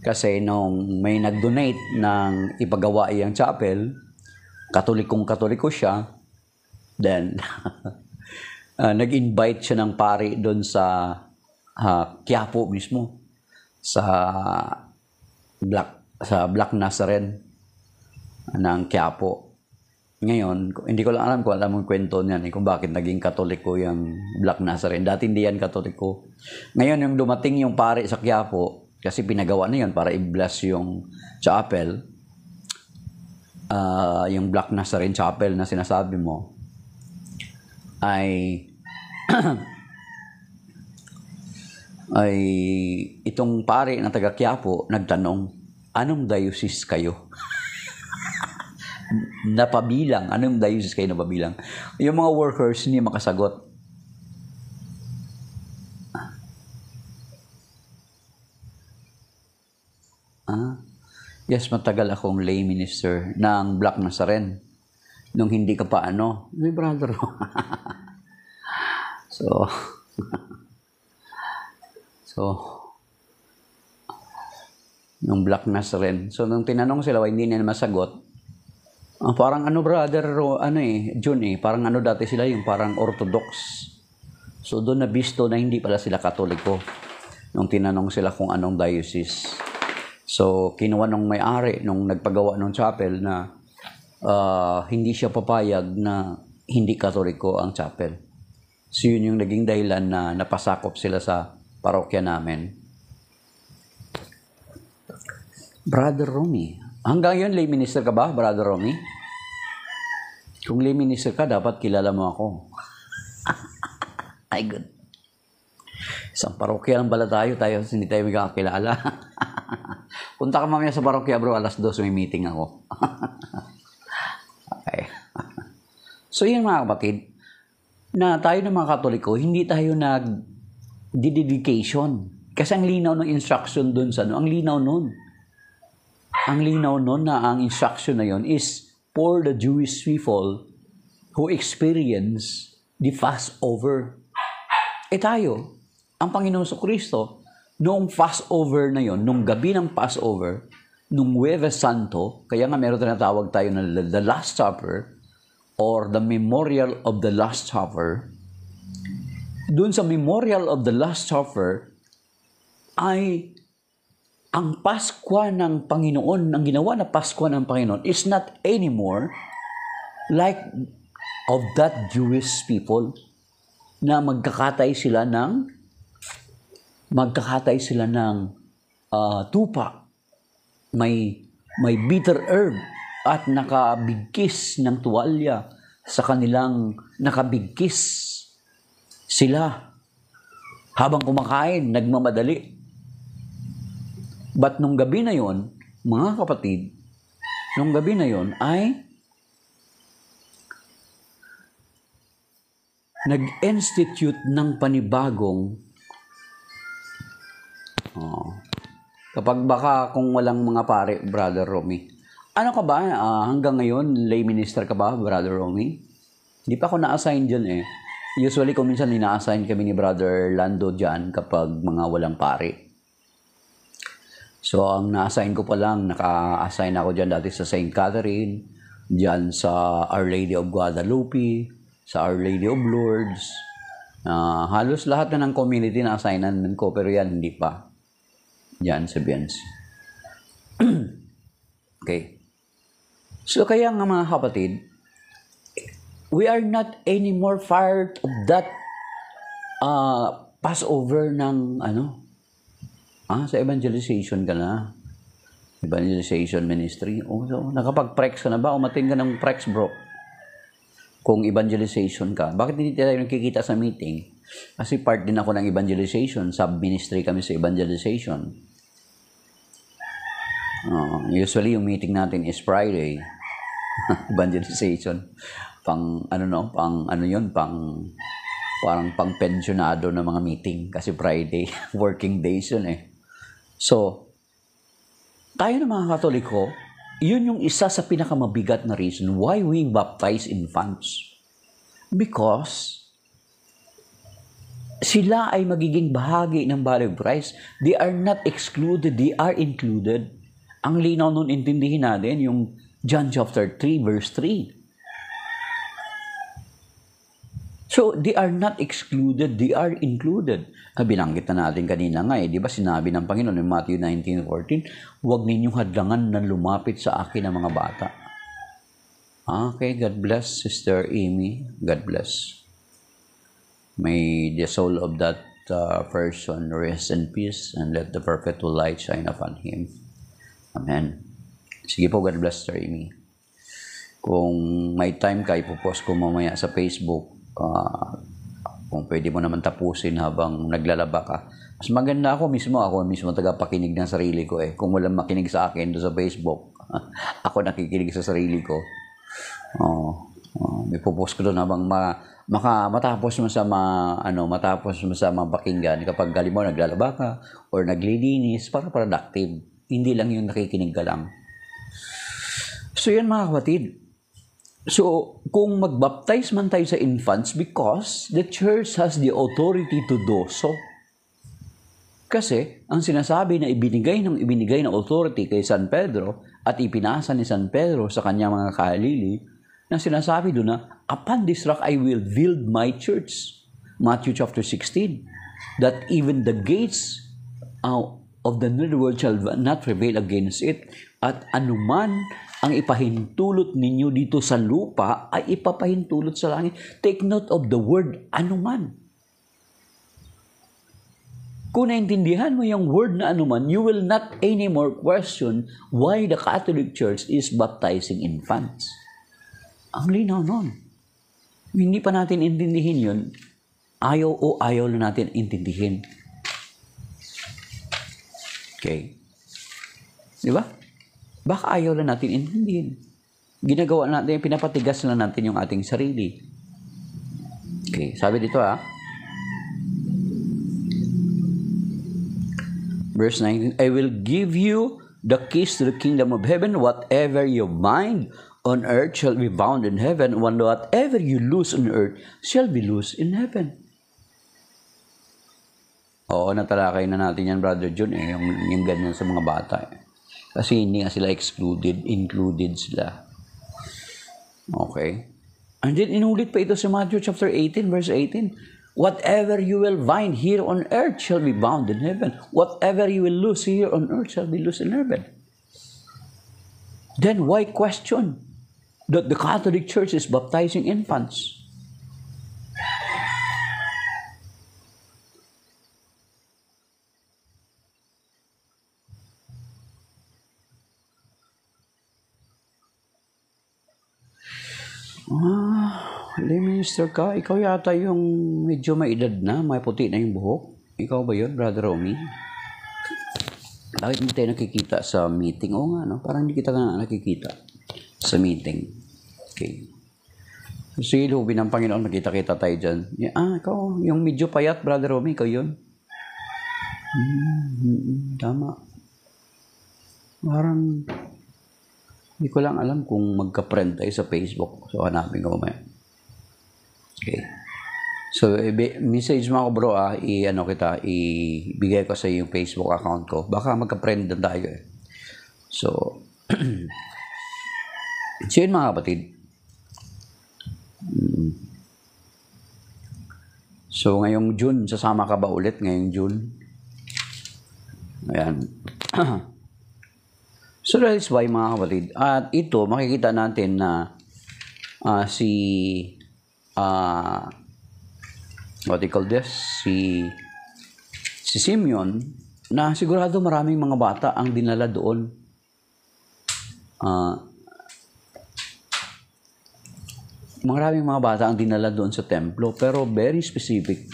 Kasi nung may nag-donate ng ipagawa iyang chapel, Katoliko siya, then nag-invite siya ng pari doon sa Quiapo mismo, sa Black Nazarene ng Quiapo. Ngayon, hindi ko lang alam kung alam mo yung kwento niyan, kung bakit naging Katoliko yung Black Nazarene. Dati hindi yan Katoliko. Ngayon, yung dumating yung pari sa Quiapo, kasi pinagawa na yun para i-bless yung chapel, yung Black Nazarene Chapel na sinasabi mo, ay ay itong pari na taga Quiapo nagtanong, anong diocese kayo? Napabilang. Anong diocese kayo napabilang? Yung mga workers hindi makasagot. Yes, matagal akong lay minister ng Black Nazarene. Nung hindi ka pa may brother. So, nung Black Nazarene. So, nung tinanong sila, hindi nila masagot. Parang brother, June parang dati sila yung parang Orthodox. So, doon nabisto na hindi pala sila Katoliko. Nung tinanong sila kung anong diocese. So, kinuha nung may-ari, nung nagpagawa ng chapel na hindi siya papayag na hindi Katoliko ang chapel. So, yun yung naging dahilan na napasakop sila sa parokya namin. Brother Romy, hanggang yun, lay minister ka ba, Brother Romy? Kung lay minister ka, dapat kilala mo ako. Ay, good. Isang parokya lang pala tayo hindi tayo magkakilala. Punta ka mamaya sa parokya, bro, 2:00 may meeting ako. Okay. So, yun mga kapatid, na tayo ng mga Katoliko, hindi tayo nag-dedication. Kasi ang linaw ng instruction dun sa ang linaw nun. Ang linaw nun na ang instruction na yon is for the Jewish people who experience the Passover. Tayo, ang Panginoon Kristo, noong Passover na yon, nung gabi ng Passover, nung Huwebes Santo, kaya nga meron tinatawag tayo na the Last Supper or the Memorial of the Last Supper. Doon sa Memorial of the Last Supper ay ang Paskwa ng Panginoon, ang ginawa na Paskwa ng Panginoon is not anymore like of that Jewish people na magkakatay sila ng tupa. May bitter herb at nakabigkis ng tuwalya sa kanilang nakabigkis sila habang kumakain, nagmamadali. But nung gabi na yon, mga kapatid, nung gabi na yon ay nag-institute ng panibagong kapag baka kung walang mga pare, Brother Romy. Ano ka ba? Hanggang ngayon, lay minister ka ba, Brother Romy? Hindi pa ako na-assign dyan Usually, kung minsan ina-assign kami ni Brother Lando dyan kapag mga walang pare. So, ang na-assign ko pa lang, naka-assign ako dyan dati sa St. Catherine, dyan sa Our Lady of Guadalupe, sa Our Lady of Lourdes. Halos lahat na ng community na assignan ko, pero yan hindi pa. Dyan sa Bians. Okay. So, kaya nga mga kapatid, we are not anymore part of that Passover ng sa evangelization ka na. Evangelization ministry. So, nakapag-prex ka na ba? Umatin ka ng prex, bro. Kung evangelization ka. Bakit hindi tayo nakikita sa meeting? Kasi part din ako ng evangelization. Sub-ministry kami sa evangelization. Usually, yung meeting natin is Friday. Evangelization. Parang pang-pensionado na mga meeting. Kasi Friday, working days yun So, tayo na mga Katoliko, yun yung isa sa pinakamabigat na reason why we baptize infants. Because sila ay magiging bahagi ng body of Christ. They are not excluded, they are included. Ang linaw nun, intindihin natin yung John chapter 3 verse 3. So, they are not excluded, they are included. Binanggit na natin kanina nga di ba sinabi ng Panginoon in Matthew 19:14, huwag ninyong hadlangan na lumapit sa akin ang mga bata. Okay, God bless Sister Amy. God bless. May the soul of that person rest in peace and let the perpetual light shine upon him. Amen. Sige po, God bless Sister Amy. Kung may time ka, ipopost ko mamaya sa Facebook. Kung pwede mo naman tapusin habang naglalaba ka. Mas maganda ako mismo tagapakinig ng sarili ko eh. Kung walang makinig sa akin doon sa Facebook, ako nakikinig sa sarili ko. May popost ko doon habang matapos mo sa mapakinggan kapag mo naglalaba ka or naglilinis para productive. Hindi lang yung nakikinig ka lang. So yan mga kapatid. So, kung magbaptize man tayo sa infants because the church has the authority to do so. Kasi, ang sinasabi na ibinigay na authority kay San Pedro at ipinasa ni San Pedro sa kanyang mga kahalili, na sinasabi doon na, upon this rock I will build my church. Matthew chapter 16. That even the gates of the netherworld shall not prevail against it. At anuman ang ipahintulot ninyo dito sa lupa ay ipapahintulot sa langit. Take note of the word anuman. Kung naintindihan mo yung word na anuman, you will not anymore question why the Catholic Church is baptizing infants. Ang linaw nun. Hindi pa natin intindihin yun, ayaw na natin intindihin. Okay? Di ba? Baka ayaw lang natin intindihin. Ginagawa natin, pinapatigas lang natin yung ating sarili. Okay, sabi dito Verse 19, I will give you the keys to the kingdom of heaven. Whatever you bind on earth shall be bound in heaven. And whatever you loose on earth shall be loosed in heaven. Oo, natalakay na natin yan, Brother John, yung ganyan sa mga bata. Kasi hindi nga sila excluded, included sila. Okay. And then inulit pa ito sa Matthew chapter 18, verse 18. Whatever you will bind here on earth shall be bound in heaven. Whatever you will loose here on earth shall be loosed in heaven. Then why question that the Catholic Church is baptizing infants? Minister ka, ikaw yata yung medyo may edad na, may puti na yung buhok. Ikaw ba yun, Brother Romy? Bakit hindi tayo nakikita sa meeting? Oo nga, no? Parang hindi kita na nakikita sa meeting. Okay. Sige, lubi ng Panginoon, makita-kita tayo dyan. Ikaw, yung medyo payat, Brother Romy, ikaw yun? Tama. Parang hindi ko lang alam kung magka-friend tayo sa Facebook. So, hanapin ko mamaya. Okay. So, message mo ako bro, ibigay ko sa yung Facebook account ko. Baka magka-friend din tayo eh. So, so yun mga kapatid. So, ngayong June, sasama ka ba ulit ngayong June? Ayan. So, that is why mga kapatid. At ito, makikita natin na what do you call this? Si Simeon, na sigurado maraming mga bata ang dinala doon. Maraming mga bata ang dinala doon sa templo, pero very specific.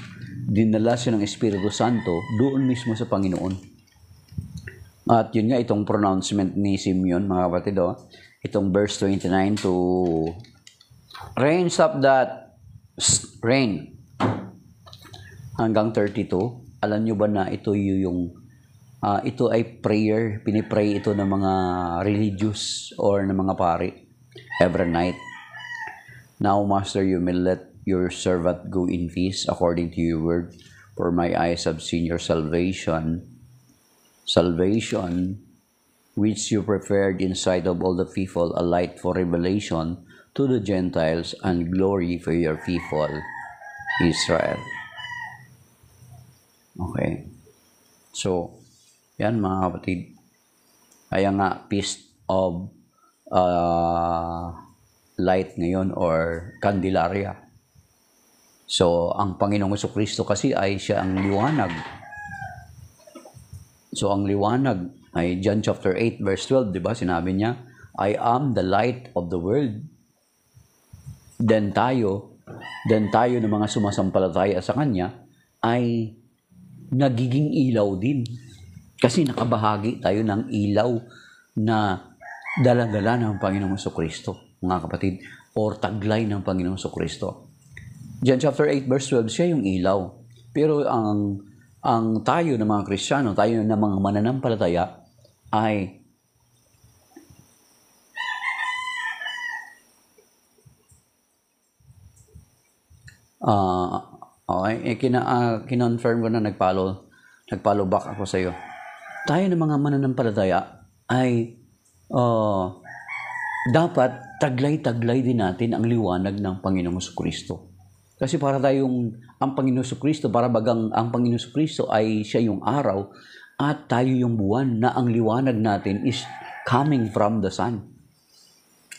Dinala siya ng Espiritu Santo doon mismo sa Panginoon. At yun nga, itong pronouncement ni Simeon, mga kapatid, itong verse 29 to rain, stop that, rain, hanggang 32. Alam nyo ba na ito ito ay prayer, pinipray ito ng mga religious or ng mga pari every night. Now, Master, you may let your servant go in peace according to your word. For my eyes have seen your salvation, which you prepared in sight of all the people, a light for revelation to the Gentiles and glory for your people, Israel. Okay. So, yan mga kapatid. Kaya nga, Feast of Light ngayon or Candelaria. So, ang Panginoong Jesucristo kasi ay siya ang liwanag. So, ang liwanag ay John chapter 8 verse 12, di ba? Sinabi niya, I am the light of the world. Then tayo ng mga sumasampalataya sa Kanya ay nagiging ilaw din. Kasi nakabahagi tayo ng ilaw na dala-dala ng Panginoong Jesucristo, mga kapatid, or taglay ng Panginoong Jesucristo. John chapter 8 verse 12, siya yung ilaw. Pero ang tayo ng mga Kristiyano, tayo ng mga mananampalataya ay okay, kinonfirm ko na nag-follow back ako sa iyo. Tayo ng mga mananampalataya ay dapat taglay-taglay din natin ang liwanag ng Panginoong Jesucristo. Kasi para ang Panginoong Jesucristo, para bagang ang Panginoong Jesucristo ay siya yung araw at tayo yung buwan na ang liwanag natin is coming from the sun.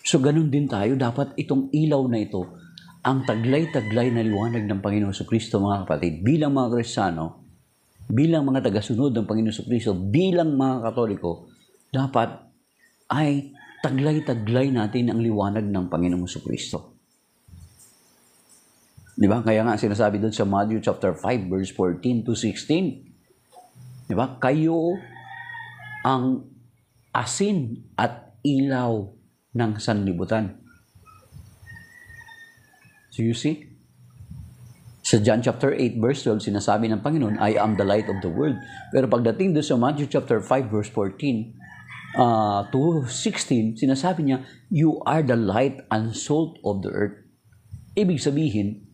So ganun din tayo, dapat itong ilaw na ito, ang taglay-taglay na liwanag ng Panginoong Jesucristo, mga kapatid, bilang mga Kristiyano, bilang mga tagasunod ng Panginoong Jesucristo, bilang mga Katoliko, dapat ay taglay-taglay natin ang liwanag ng Panginoong Jesucristo. Di ba? Kaya nga sinasabi doon sa Matthew chapter 5 verse 14 to 16. Di ba? Kayo ang asin at ilaw ng sanlibutan. So you see? Sa John chapter 8 verse 12, sinasabi ng Panginoon, I am the light of the world. Pero pagdating doon sa Matthew chapter 5 verse 14 to 16, sinasabi niya, you are the light and salt of the earth. Ibig sabihin,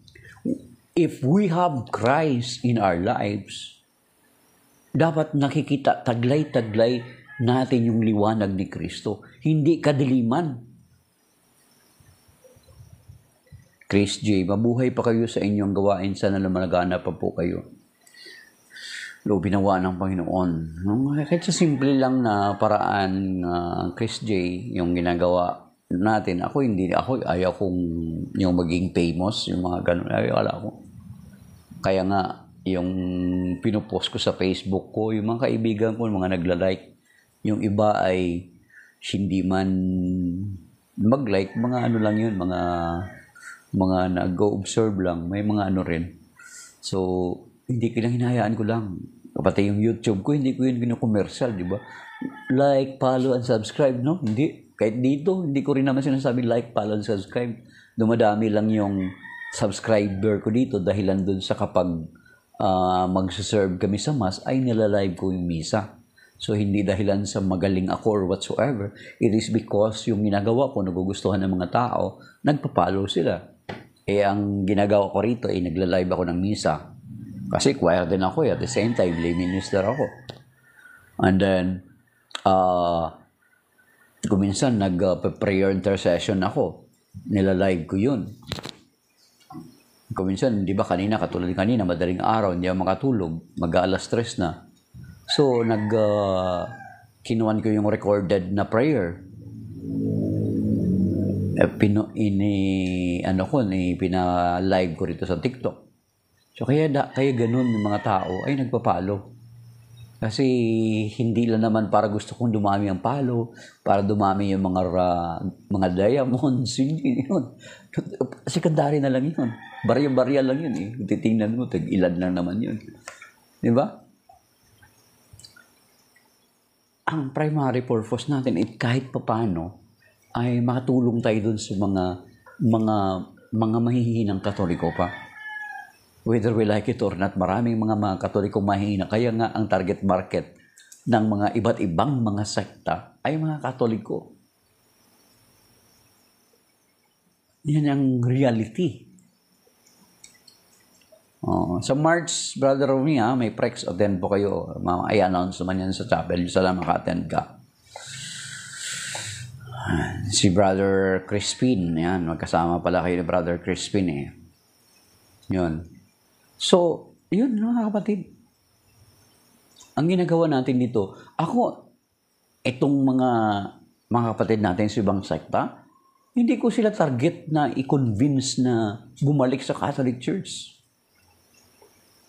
if we have Christ in our lives, dapat nakikita, taglay-taglay natin yung liwanag ni Kristo. Hindi kadiliman. Chris J., mabuhay pa kayo sa inyong gawain. Sana lumalagana pa po kayo. Binawa ng Panginoon. Kahit sa simple lang na paraan, Chris J., yung ginagawa natin, ayaw kong yung maging famous, yung mga ganun, wala ko. Kaya nga, yung pinupost ko sa Facebook ko, yung mga kaibigan ko, mga nagla-like, yung iba ay hindi man mag-like, mga ano lang yun, mga nag-go-observe lang, may mga ano rin. So, hindi hinahayaan ko lang. Pati yung YouTube ko, hindi ko yun kinukomersyal, di ba? Like, follow, and subscribe, no? Hindi. Kahit dito, hindi ko rin naman sinasabi like, follow, and subscribe. Dumadami lang yung subscriber ko dito dahilan dun sa kapag mag-serve kami sa Mass, ay nilalive ko yung misa. So, hindi dahilan sa magaling ako or whatsoever. It is because yung ginagawa ko, nagugustuhan ng mga tao, nagpa-follow sila. Ang ginagawa ko rito ay nagla-live ako ng misa. Kasi choir din ako at the same time, lay minister ako. And then, kung minsan nag-prayer intercession ako, nilalive ko yun. Kung minsan, di ba katulad kanina, madaling araw, hindi ako makatulog, mag-alas 3 na. So, kinuhan ko yung recorded na prayer. Pina-live ko rito sa TikTok. So, kaya ganun yung mga tao ay nagpa-follow. Kasi hindi lang naman para gusto kong dumami ang follow, para dumami yung mga diamonds, hindi yun. Secondary na lang yun. Barya-barya lang yun eh. Titingnan mo, ilan lang naman yun. Di ba? Ang primary purpose natin ay kahit papano ay makatulong tayo dun sa mga mahihinang Katoliko pa. Whether we like it or not, maraming mga Katoliko mahihina. Kaya nga ang target market ng mga iba't ibang mga sekta ay mga Katoliko. Yan ang reality. Sa March, Brother Romy, may prex, attend po kayo. I-announce naman yan sa chapel. Sana maka-attend ka. Si Brother Crispin, yan, magkasama pala kayo ni Brother Crispin eh. Yun. So, yun mga kapatid. Ang ginagawa natin dito, itong mga kapatid natin sa ibang sekta, hindi ko sila target na i-convince na bumalik sa Catholic Church.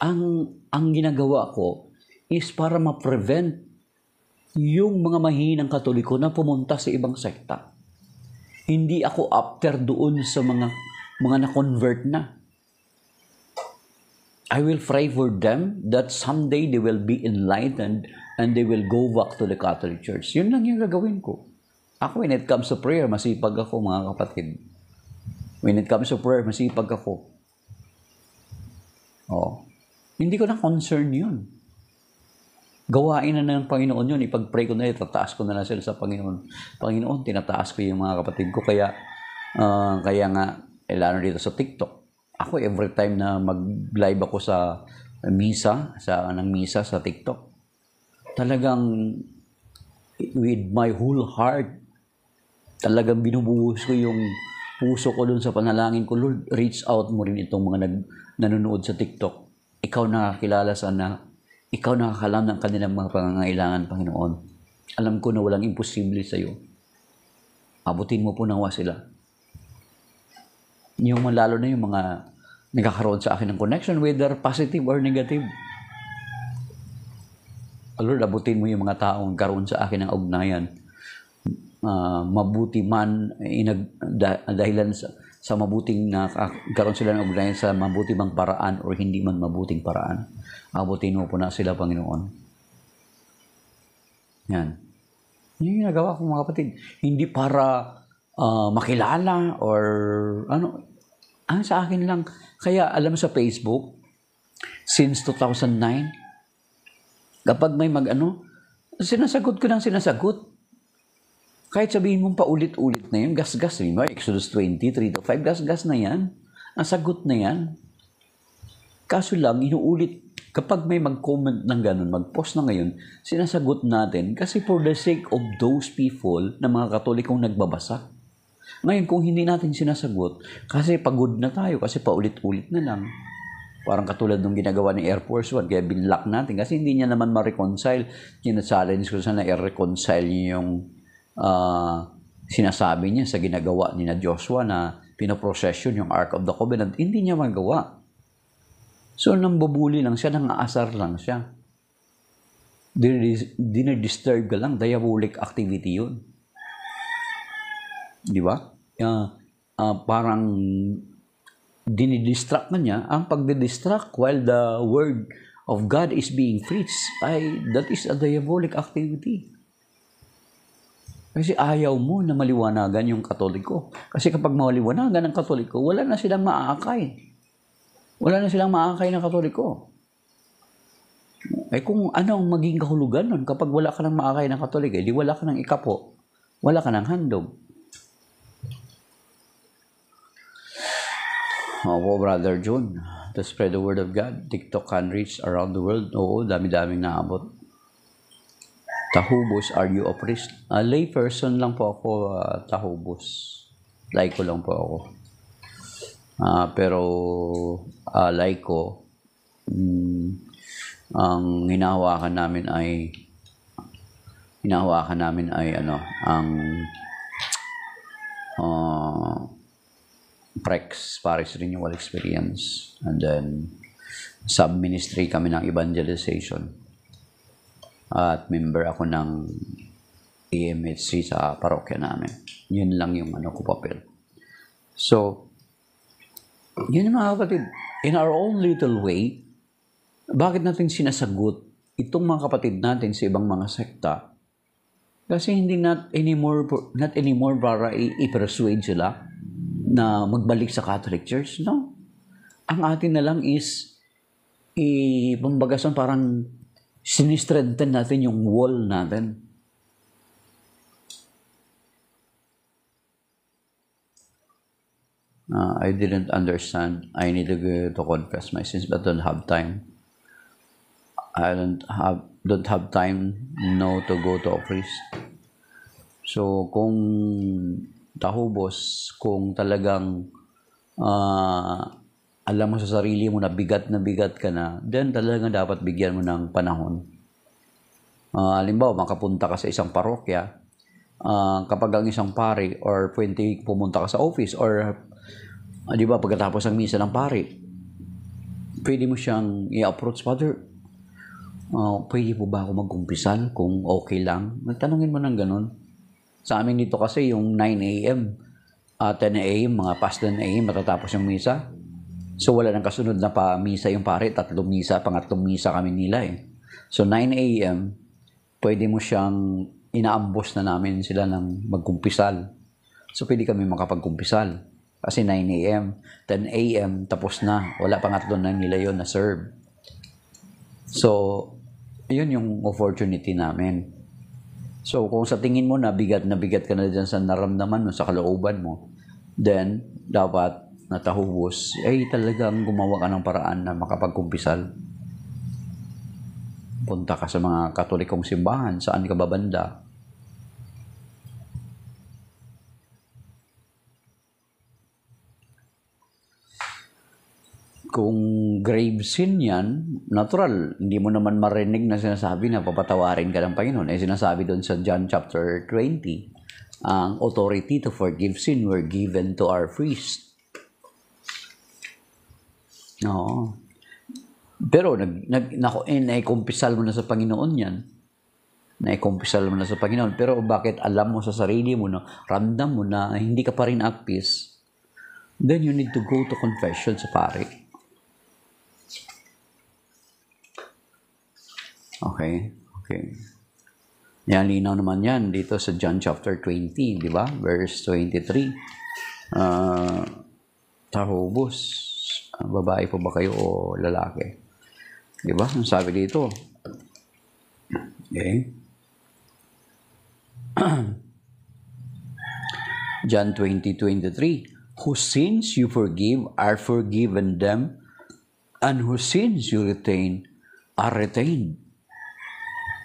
Ang ginagawa ko is para ma-prevent yung mga mahihinang Katoliko na pumunta sa ibang sekta. Hindi ako after doon sa mga na-convert na. I will pray for them that someday they will be enlightened and they will go back to the Catholic Church. Yun lang yung gagawin ko. Ako, when it comes to prayer, masipag ako, mga kapatid. When it comes to prayer, masipag ako. Hindi ko na concern yun. Gawain na ng Panginoon yun. Ipag-pray ko na, itataas ko na sila sa Panginoon. Panginoon, tinataas ko yung mga kapatid ko. Kaya nga, lalo dito sa TikTok. Ako, every time na mag-live ako sa misa, sa TikTok, talagang with my whole heart, talagang binubuhos ko yung puso ko dun sa panalangin ko. Lord, reach out mo rin itong mga nanonood sa TikTok. Ikaw nakakilala sana. Ikaw nakakalam ng kanilang mga pangangailangan, Panginoon. Alam ko na walang imposible sa iyo. Abutin mo po nawa sila. Yung lalo na yung mga nagkakaroon sa akin ng connection, whether positive or negative. Lord, abutin mo yung mga taong karoon sa akin ng ugnayan. Mabuti man, dahilan sa mabuting karoon sila ng ugnayan sa mabuti bang paraan or hindi man mabuting paraan. Abutin mo po na sila, Panginoon. Yan. Yun yung ginagawa ko, mga kapatid. Hindi para makilala or ang sa akin lang. Kaya alam sa Facebook, since 2009, kapag may sinasagot ko ng sinasagot. Kahit sabihin mong paulit-ulit na yun, gas-gas rin. Exodus 20:3-5, gas-gas na yan. Nasagot na yan. Kaso lang, inuulit. Kapag may mag-comment ng ganun, mag-post na ngayon, sinasagot natin kasi for the sake of those people na mga Katolikong nagbabasa. Ngayon, kung hindi natin sinasagot, kasi pagod na tayo, kasi paulit-ulit na lang. Parang katulad ng ginagawa ni Air Force One, kaya binlock natin kasi hindi niya naman ma-reconcile. Challenge ko sana i-reconcile niya yung sinasabi niya sa ginagawa ni na Joshua na pinoprocession yung Ark of the Covenant. Hindi niya magawa. So, nambubuli lang siya, nang-aasar lang siya. Dinidisturb ka lang, diabolic activity yun. Di ba? Parang dinidistract na niya. Ang pagdidistract while the word of God is being preached, that is a diabolic activity. Kasi ayaw mo na maliwanagan yung Katoliko. Kasi kapag maliwanagan ng Katoliko, wala na silang maaakay. Wala na silang maakay na Katoliko. Kung ano ang maging kahulugan nun, kapag wala ka ng maakay na Katoliko, di wala ka ng ikapo, wala ka ng handog. Opo, Brother John, to spread the word of God, TikTok can reach around the world. Oo, dami-daming naabot. Tahubos, are you a priest? Lay person lang po ako, Tahubos. Like ko lang po ako. Pero like ko, ang hinahawakan namin ay ang PREX, Paris Renewal Experience, and then sub-ministry kami ng evangelization. At member ako ng AMHC sa parokya namin. Yun lang yung ko papel. So, yun mga kapatid, in our own little way, bakit natin sinasagot itong mga kapatid natin sa ibang mga sekta? Kasi hindi not anymore para i-persuade sila na magbalik sa Catholic Church. No. Ang atin na lang is pambagasan parang sinistrengthen natin yung wall natin. I didn't understand. I need to confess my sins, but don't have time. I don't have time no to go to a priest. So kung tahubos, kung talagang alam mo sa sarili mo na bigat ka na, then talagang dapat bigyan mo ng panahon. Halimbawa, makapunta ka sa isang parokya, kapag ang isang pari or pwede pumunta ka sa office or di ba pagkatapos ng misa ng pari, pwede mo siyang i-approach, Father, pwede po ba ako mag-umpisal kung okay lang? Tanungin mo ng ganun. Sa amin dito kasi yung 9 a.m., 10 a.m., mga past 10 a.m., matatapos yung misa. So wala nang kasunod na pa misa yung pare, 3 misa, pangatlong misa kami nila eh. So 9 a.m., pwede mo siyang inaambos na namin sila ng magkumpisal. So pwede kami makapagkumpisal. Kasi 9 a.m., 10 a.m., tapos na. Wala pangatlo na nila yon na serve. So, yun yung opportunity namin. So, kung sa tingin mo na bigat ka na dyan sa naramdaman mo, sa kalooban mo, then, dapat natahubos, ay talagang gumawa ka ng paraan na makapagkumpisal. Punta ka sa mga katolikong simbahan, saan ka babanda. Kung grave sin yan, natural, hindi mo naman marinig na sinasabi na papatawarin ka ng Panginoon. Eh, sinasabi doon sa John chapter 20, ang authority to forgive sin were given to our priest. Oo. Pero, naikumpisal mo na sa Panginoon yan. Naikumpisal mo na sa Panginoon. Pero bakit alam mo sa sarili mo, no, ramdam mo na hindi ka pa rin at peace, then you need to go to confession sa pare. Okay. Yan, linaw naman yan dito sa John chapter 20, di ba? Verse 23. Tahubos. Babae po ba kayo o lalaki? Di ba? Ang sabi dito. Okay. John 20:23. Whose sins you forgive are forgiven them, and whose sins you retain are retained.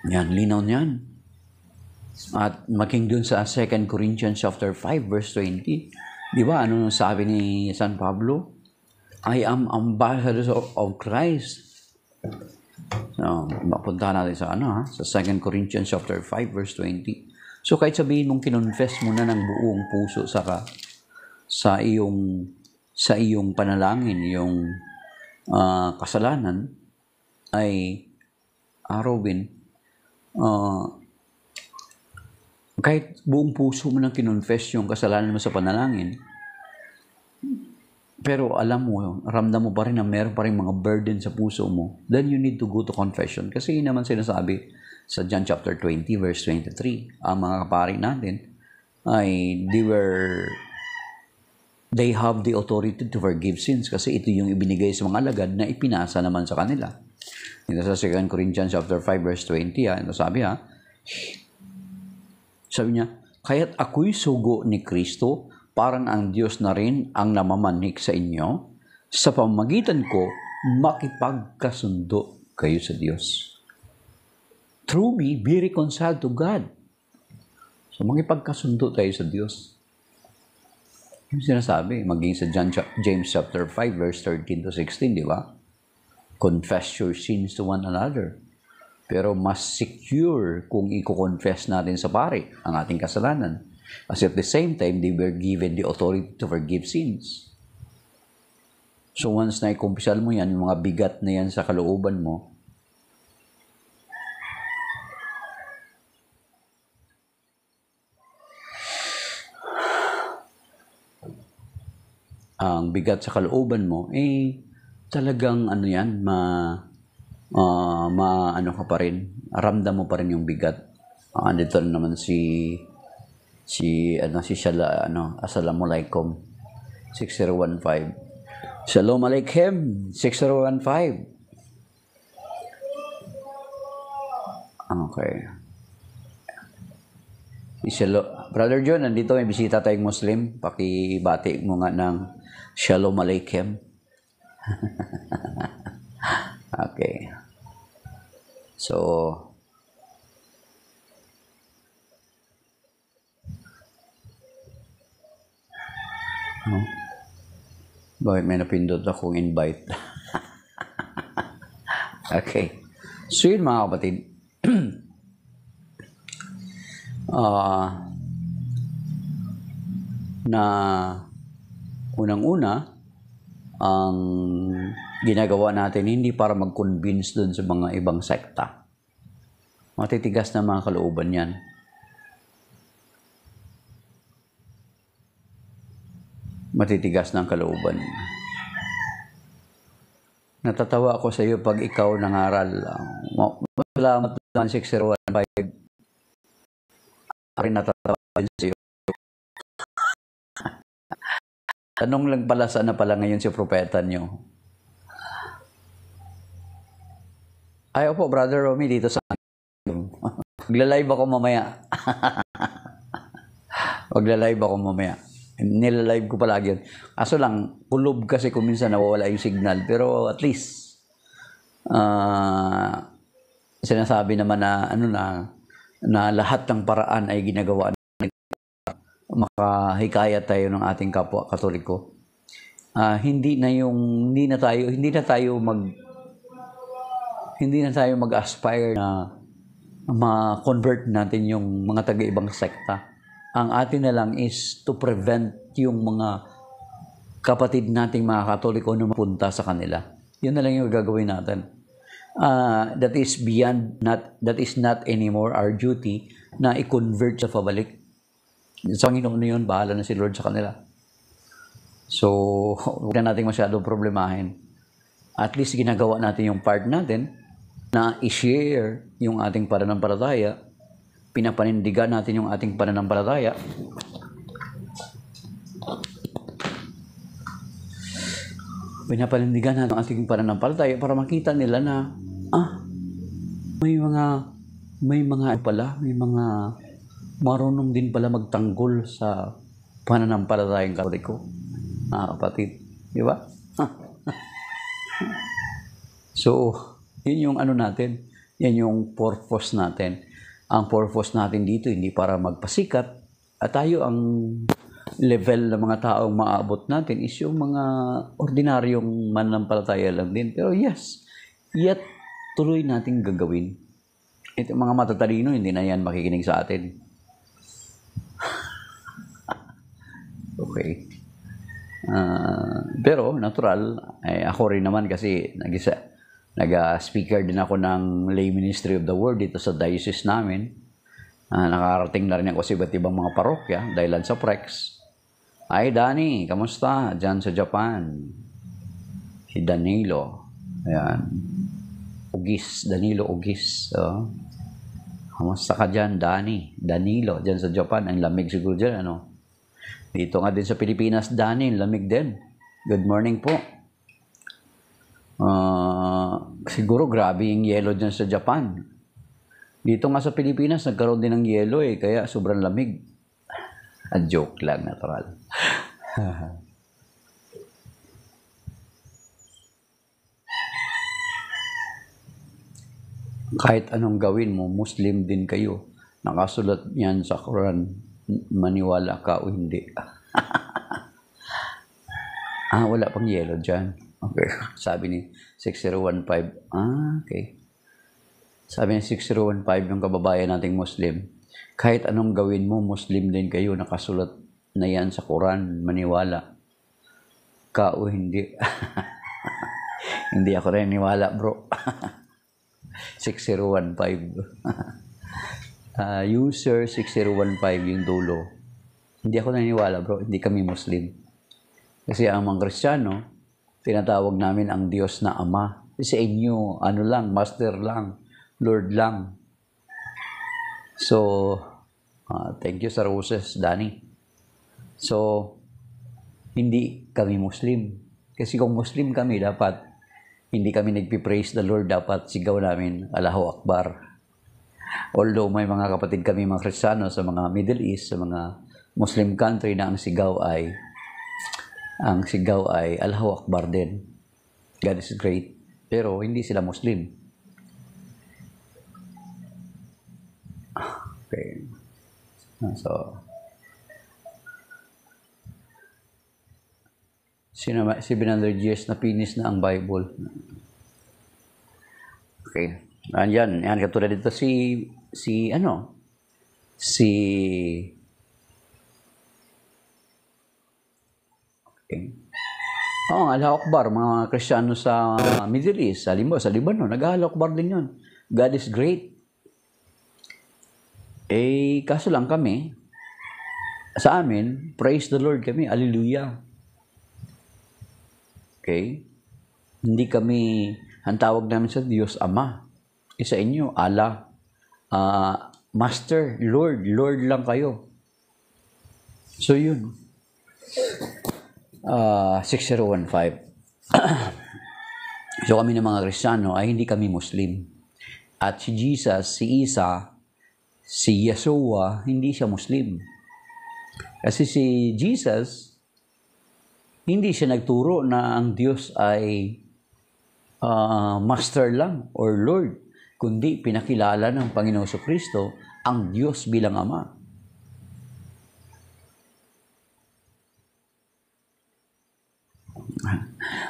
Yan, linaw niyan. At making dun sa 2 Corinthians chapter 5 verse 20. Di ba? Ano sabi ni San Pablo? I am ambassador of Christ. So, mapunta natin sa sa 2 Corinthians chapter 5 verse 20. So, kahit sabihin mong kinonfess mo na ng buong puso sa iyong panalangin, yung kasalanan, ay Robin, kahit buong puso mo nang kinonfess yung kasalanan mo sa panalangin, pero alam mo, ramdam mo pa rin na meron pa rin mga burden sa puso mo, then you need to go to confession. Kasi yun naman sinasabi sa John chapter 20 verse 23. Ang mga kapari natin ay they have the authority to forgive sins kasi ito yung ibinigay sa mga alagad na ipinasa naman sa kanila. Ito sa 2 Corinthians chapter 5 verse 20, ito sabi niya, kaya't ako'y sugo ni Kristo, parang ang Diyos na rin ang namamanhik sa inyo, sa pamamagitan ko, makipagkasundo kayo sa Diyos. Through me, be reconciled to God. So, makipagkasundo tayo sa Diyos. Yung sinasabi, maging sa James chapter 5 verse 13 to 16, di ba? Confess your sins to one another. Pero mas secure kung i-confess natin sa pare ang ating kasalanan. Kasi at the same time, they were given the authority to forgive sins. So once na ikumpisal mo yan, yung mga bigat na yan sa kalooban mo, ang bigat sa kalooban mo, talagang ano ka pa rin, ramdam mo pa rin yung bigat. Dito naman si Assalamualaikum 6015. Shalom Alaikum 6015. Okay. Brother John, nandito may bisita tayong Muslim. Pakibati mo nga ng Shalom Aleichem. Okay. So, bakit may napindot akong invite? Okay. So yun mga kapatid. Na unang-una, ang ginagawa natin hindi para mag-convince dun sa mga ibang sekta. Matitigas na mga kalooban yan. Matitigas ng kalooban. Natatawa ako sa iyo pag ikaw nangaral. Salamat lang 6015. Rin natatawa sa iyo. Tanong lang pala saan na pala ngayon si propeta nyo. Ay, opo, Brother Romy, dito sa magla-live ako mamaya. Magla-live ako mamaya. Nilalive ko palagi yun. Aso lang, kulob kasi kung minsan nawawala yung signal. Pero at least, sinasabi naman na, na lahat ng paraan ay ginagawa makahikayat tayo ng ating kapwa Katoliko. Hindi na tayo mag-aspire na ma-convert natin yung mga taga-ibang sekta. Ang atin na lang is to prevent yung mga kapatid nating mga Katoliko na mapunta sa kanila. Yun na lang yung gagawin natin. That is not anymore our duty na i-convert sa pabalik. Sa Panginoon yun, bahala na si Lord sa kanila. So, huwag na natin masyadong problemahin. At least ginagawa natin yung part natin na i-share yung ating pananampalataya. Pinapanindigan natin yung ating pananampalataya. Pinapanindigan natin ang ating pananampalataya para makita nila na, may mga marunong din pala magtanggol sa pananampalatayang Katoliko. Kapatid. Di ba? So, yun yung ano natin. Yan yung purpose natin. Ang purpose natin dito, hindi para magpasikat. At tayo, ang level ng mga taong maaabot natin is yung mga ordinaryong mananampalataya lang din. Pero yes, yet tuloy natin gagawin. Ito, mga matatalino, hindi na yan makikinig sa atin. Okay. Pero natural, ako rin naman kasi nag-speaker din ako ng Lay Ministry of the Word dito sa diocese namin. Nakarating na rin ako sa iba't ibang mga parokya dahil sa Prex. Ay, Danny, kamusta? Diyan sa Japan. Si Danilo. Ayan. Danilo Ugis. Kamusta ka dyan, Danny? Danilo, dyan sa Japan. Ang lamig siguro dyan, ano? Dito nga din sa Pilipinas, Danny, lamig din. Good morning po. Siguro grabe yung yelo dyan sa Japan. Dito nga sa Pilipinas, nagkaroon din ng yelo kaya sobrang lamig. Joke lang, natural. Kahit anong gawin mo, Muslim din kayo. Nakasulat yan sa Quran. Maniwala ka o hindi. Wala pang yelo dyan. Okay. Sabi ni 6015. Okay. Sabi ni 6015, yung kababayan nating Muslim, kahit anong gawin mo, Muslim din kayo, nakasulat na yan sa Quran, maniwala ka o hindi. Hindi ako rin niwala, bro. 6015. User 6015 yung dulo. Hindi ako naniniwala, bro. Hindi kami Muslim. Kasi ang mga Kristiyano, tinatawag namin ang Diyos na Ama. Sa inyo, ano lang, Master lang, Lord lang. So, thank you sa roses, Danny. So, hindi kami Muslim. Kasi kung Muslim kami, dapat hindi kami nagpipraise the Lord. Dapat sigaw namin, Allahu Akbar. Although may mga kapatid kami mga Kristiyano sa mga Middle East, sa mga Muslim country na ang sigaw ay Allahu Akbar din. God is great. Pero hindi sila Muslim. Okay. So, si 700 years na finish na ang Bible. Okay. Yan katulad dito si okay. Allahu Akbar, mga Kristiyano sa Middle East, sa Libanon, nag-Allahu Akbar din yun. God is great. Kaso lang kami, sa amin, praise the Lord kami, hallelujah. Okay? Hindi kami, ang tawag namin sa Diyos, Ama. Sa inyo, Allah, Master, Lord lang kayo. So yun. 6015. So kami ng mga Kristiyano ay hindi kami Muslim. At si Jesus, si Isa, si Yeshua, hindi siya Muslim. Kasi si Jesus, hindi siya nagturo na ang Diyos ay Master lang or Lord, kundi pinakilala ng Panginoon Kristo ang Diyos bilang Ama.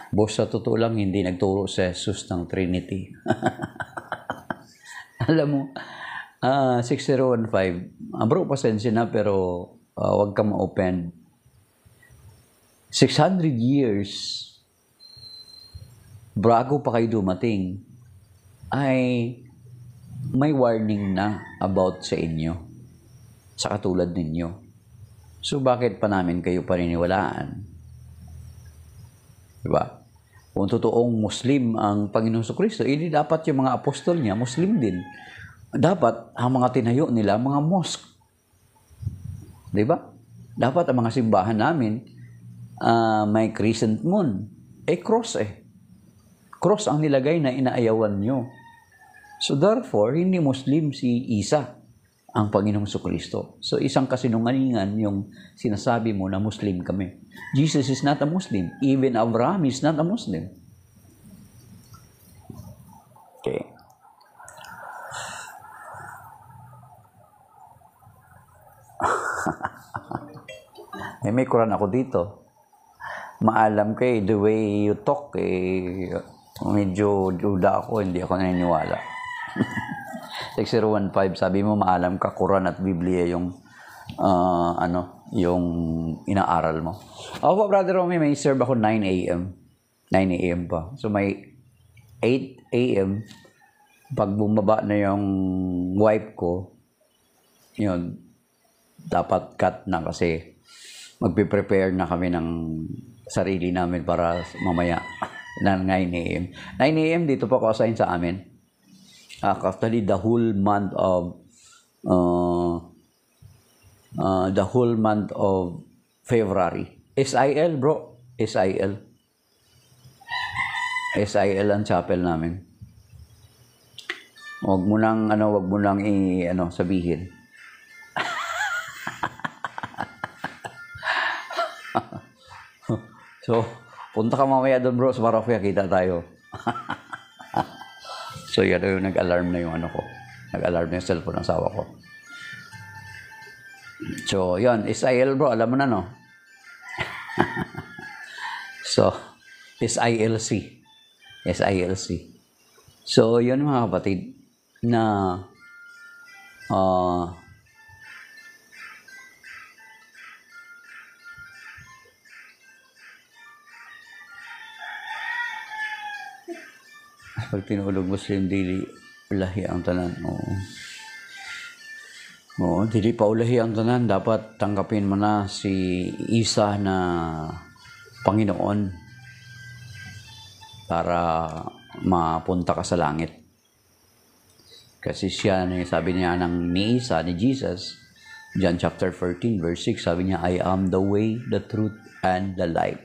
Boss, sa totoo lang, hindi nagturo si Jesus ng Trinity. Alam mo, 6015, bro, pasensya na, pero wag ka ma-open. 600 years bago pa kayo dumating, ay may warning na about sa inyo, sa katulad ninyo. So, bakit pa namin kayo paniniwalaan? Diba? Kung totoong Muslim ang Panginoon Kristo, hindi dapat yung mga apostol niya, Muslim din. Dapat, ang mga tinayo nila, mga mosque. Diba? Dapat ang mga simbahan namin, may crescent moon. Cross Cross ang nilagay na inaayawan nyo. So therefore, hindi Muslim si Isa, ang Panginoong Kristo. So isang kasinungalingan yung sinasabi mo na Muslim kami. Jesus is not a Muslim. Even Abraham is not a Muslim. Okay. May Quran ako dito. Maalam ko the way you talk, medyo duda ako, hindi ako naniniwala. 6015, sabi mo maalam ka, Quran at Biblia yung yung inaaral mo. Ako, Brother Romy, may serve ako 9 a.m. 9 a.m. pa. So may 8 a.m. pag bumaba na yung wife ko, yun, dapat cut na kasi magpe-prepare na kami ng sarili namin para mamaya ng 9 a.m. 9 a.m. dito po ako assign sa amin. Actually, the whole month of February. SIL, bro. SIL. SIL ang chapel namin. Wag mo nang sabihin. So, punta ka mamaya doon, bro, sa Parokya, kita tayo. So, yan yung nag-alarm na yung ko. Nag-alarm na yung cellphone ng asawa ko. So, yun. SIL, bro. Alam mo na, no? So, SILC. SILC. So, yun mga kapatid, na pag tinulog Muslim, dili ulahi ang tanan. Oo, dili pa ulahi ang tanan. Dapat tanggapin mo na si Isa na Panginoon para mapunta ka sa langit. Kasi siya, sabi niya ni Isa, ni Jesus, John chapter 14, verse 6, sabi niya, I am the way, the truth, and the life.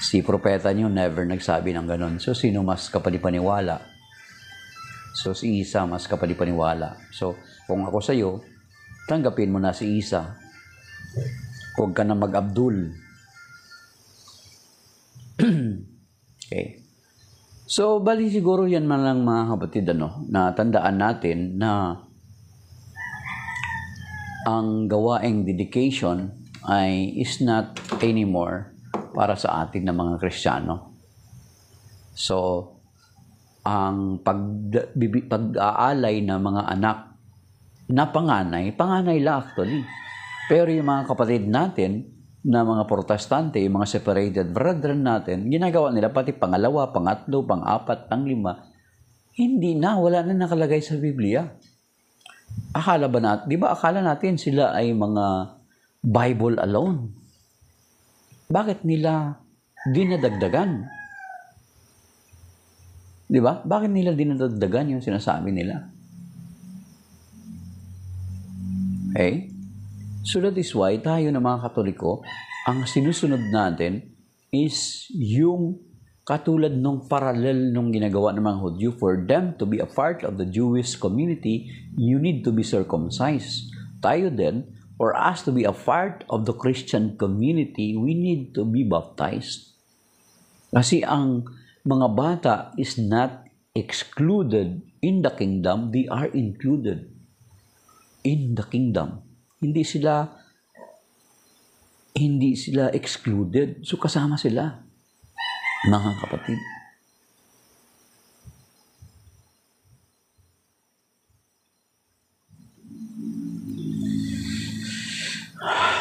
Si propeta niyo never nagsabi ng ganon. So, sino mas kapanipaniwala? So, si Isa mas kapanipaniwala. So, kung ako sa'yo, tanggapin mo na si Isa. Huwag ka na mag-Abdul. Okay. So, bali siguro yan man lang mga kapatid, na tandaan natin na ang gawaing dedication is not anymore para sa atin na mga Kristiyano. So, ang pag-aalay ng mga anak na panganay lang actually. Pero yung mga kapatid natin na mga protestante, yung mga separated brethren natin, ginagawa nila pati pangalawa, pangatlo, pang-apat, pang-lima, hindi na, wala na nakalagay sa Biblia. Akala natin sila ay mga Bible alone? Bakit nila dinadagdagan? Di ba? Bakit nila dinadagdagan yung sinasabi nila? Okay? So that is why tayo na mga Katoliko, ang sinusunod natin is yung katulad nung parallel nung ginagawa ng mga Hudyo. For them to be a part of the Jewish community, you need to be circumcised. Tayo din, for us to be a part of the Christian community, we need to be baptized. Kasi ang mga bata is not excluded in the kingdom, they are included in the kingdom. Hindi sila excluded. So, kasama sila, mga kapatid.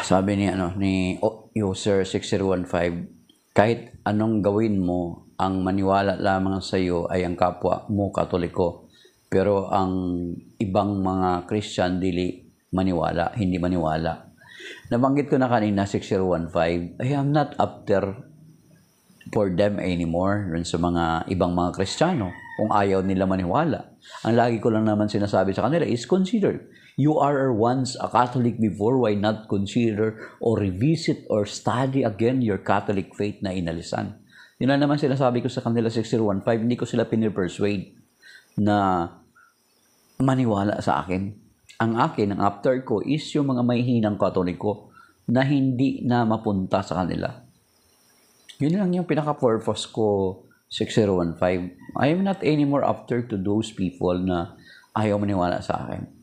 Sabi ni user 6015, kahit anong gawin mo, ang maniwala lamang sa iyo ay ang kapwa mo Katoliko. Pero ang ibang mga Christian hindi maniwala. Nabanggit ko na kanina, 6015, I am not after for them anymore dun sa mga ibang mga Kristiyano kung ayaw nila maniwala. Ang lagi ko lang naman sinasabi sa kanila is consider. You are once a Catholic before, why not consider or revisit or study again your Catholic faith na inalisan? Yun na naman sinasabi ko sa kanila, 6015, hindi ko sila pinipersuade na maniwala sa akin. Ang akin, ang after ko, is yung mga may hinang Katoliko na hindi na mapunta sa kanila. Yun lang yung pinaka-purpose ko, 6015. I am not anymore after to those people na ayaw maniwala sa akin.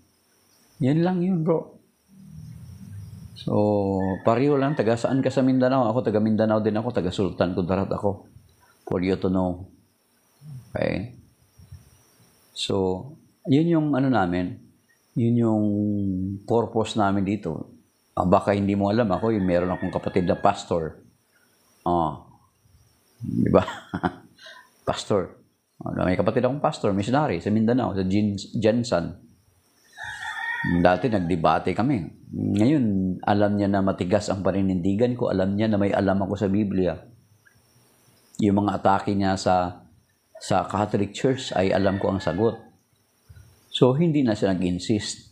Yun lang yun, bro. So, pareho lang, taga saan ka sa Mindanao? Ako, taga Mindanao din ako, taga Sultan Kudarat ako. For you to know. Okay? So, yun yung namin, yun yung purpose namin dito. Baka hindi mo alam, ako yung meron akong kapatid na pastor. Di ba? Pastor. May kapatid akong pastor, missionary sa Mindanao, sa Jensan. Dati nagdebate kami. Ngayon, alam niya na matigas ang paninindigan ko. Alam niya na may alam ako sa Biblia. Yung mga atake niya sa Catholic Church ay alam ko ang sagot. So, hindi na siya nag-insist.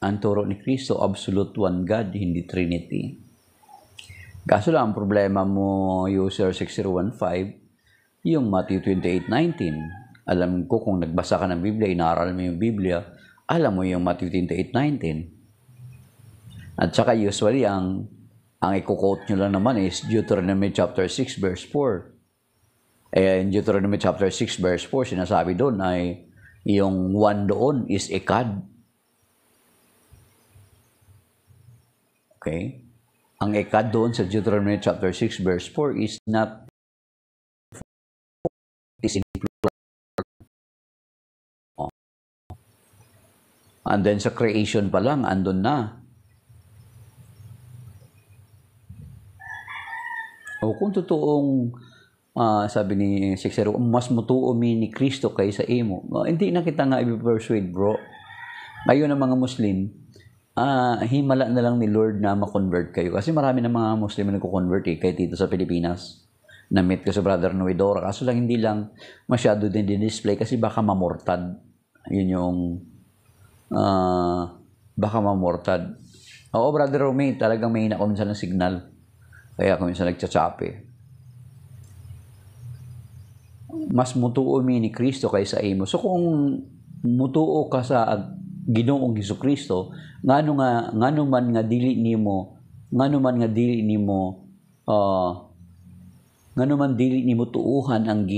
Ang turo ni Kristo, absolute one God, hindi Trinity. Kaso lang, ang problema mo, user 6015, yung Matthew 28:19. Alam ko kung nagbasa ka ng Biblia, inaaral mo yung Biblia, alam mo yung Matthew 28:19. At saka usually, ang i-quote nyo lang naman is Deuteronomy chapter 6 verse 4. In Deuteronomy chapter 6 verse 4, sinasabi doon ay yung one doon is ekad. Okay? Ang ekad doon sa Deuteronomy chapter 6 verse 4 is not is in plural. And then sa creation pa lang, andun na. O kung totoong sabi ni 60, mas mutuo mi ni Kristo kaysa imo. Hindi na kita nga i-persuade, bro. Ngayon ang mga Muslim, himala na lang ni Lord na ma-convert kayo. Kasi marami ng mga Muslim na nagko-convert kahit dito sa Pilipinas. Na-meet ko sa Brother Noidora. Kaso lang hindi lang masyado din din-display kasi baka mamortad. Yun yung baka mamortad. Oo, Brother Romay, talagang may hina ko minsan ng signal. Kaya ako minsan nagtsatsape. mas mutuo mi ni Kristo kaysa imo. So kung mutuo ka sa Ginoong Hesukristo, ngano man nga dili nimo tuuhan ang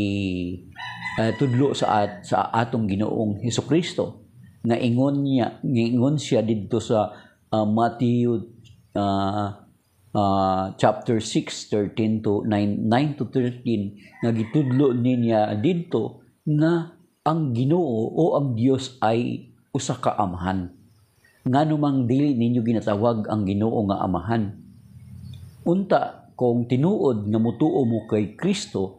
tudlo sa atong Ginoong Hesukristo, nga ingon siya didto sa Matthew chapter 6:13 to 9 to 13, nga gitudlo niya didto nga ang Ginoo o ang Dios ay usa ka amahan. Ngano mang dili ninyo ginatawag ang Ginoo nga amahan. Unta, kung tinuod nga mutuo mo kay Kristo,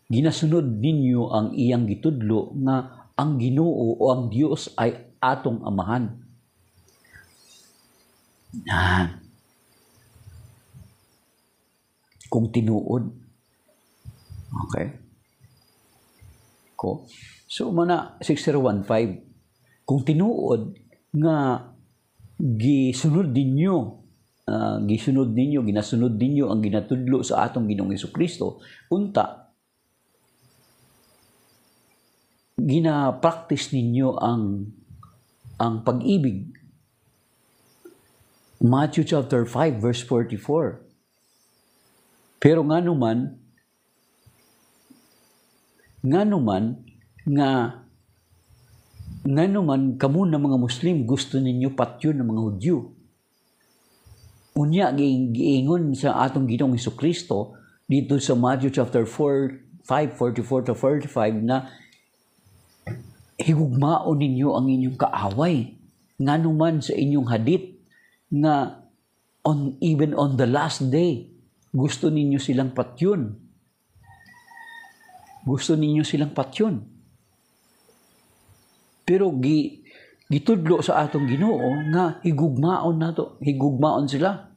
ginasunod ninyo ang iyang gitudlo nga ang Ginoo o ang Dios ay atong amahan. Kung tinuod. Okay? So, mana 6015. Kung tinuod nga ginasunod ninyo ang ginatudlo sa atong Ginoong Hesukristo, unta, gina-practice ninyo ang pag-ibig. Matthew chapter 5 verse 44. Pero ngano man kamo na mga Muslim gusto ninyo patyon ng mga Hudyo. Unya giingon sa atong Ginoong Hesukristo dito sa Matthew chapter 5:44 to 45 na higugmaon ninyo ang inyong kaaway. Ngano man sa inyong hadit nga even on the last day gusto ninyo silang patyon. Pero gitudlo sa atong Ginoo nga higugmaon sila.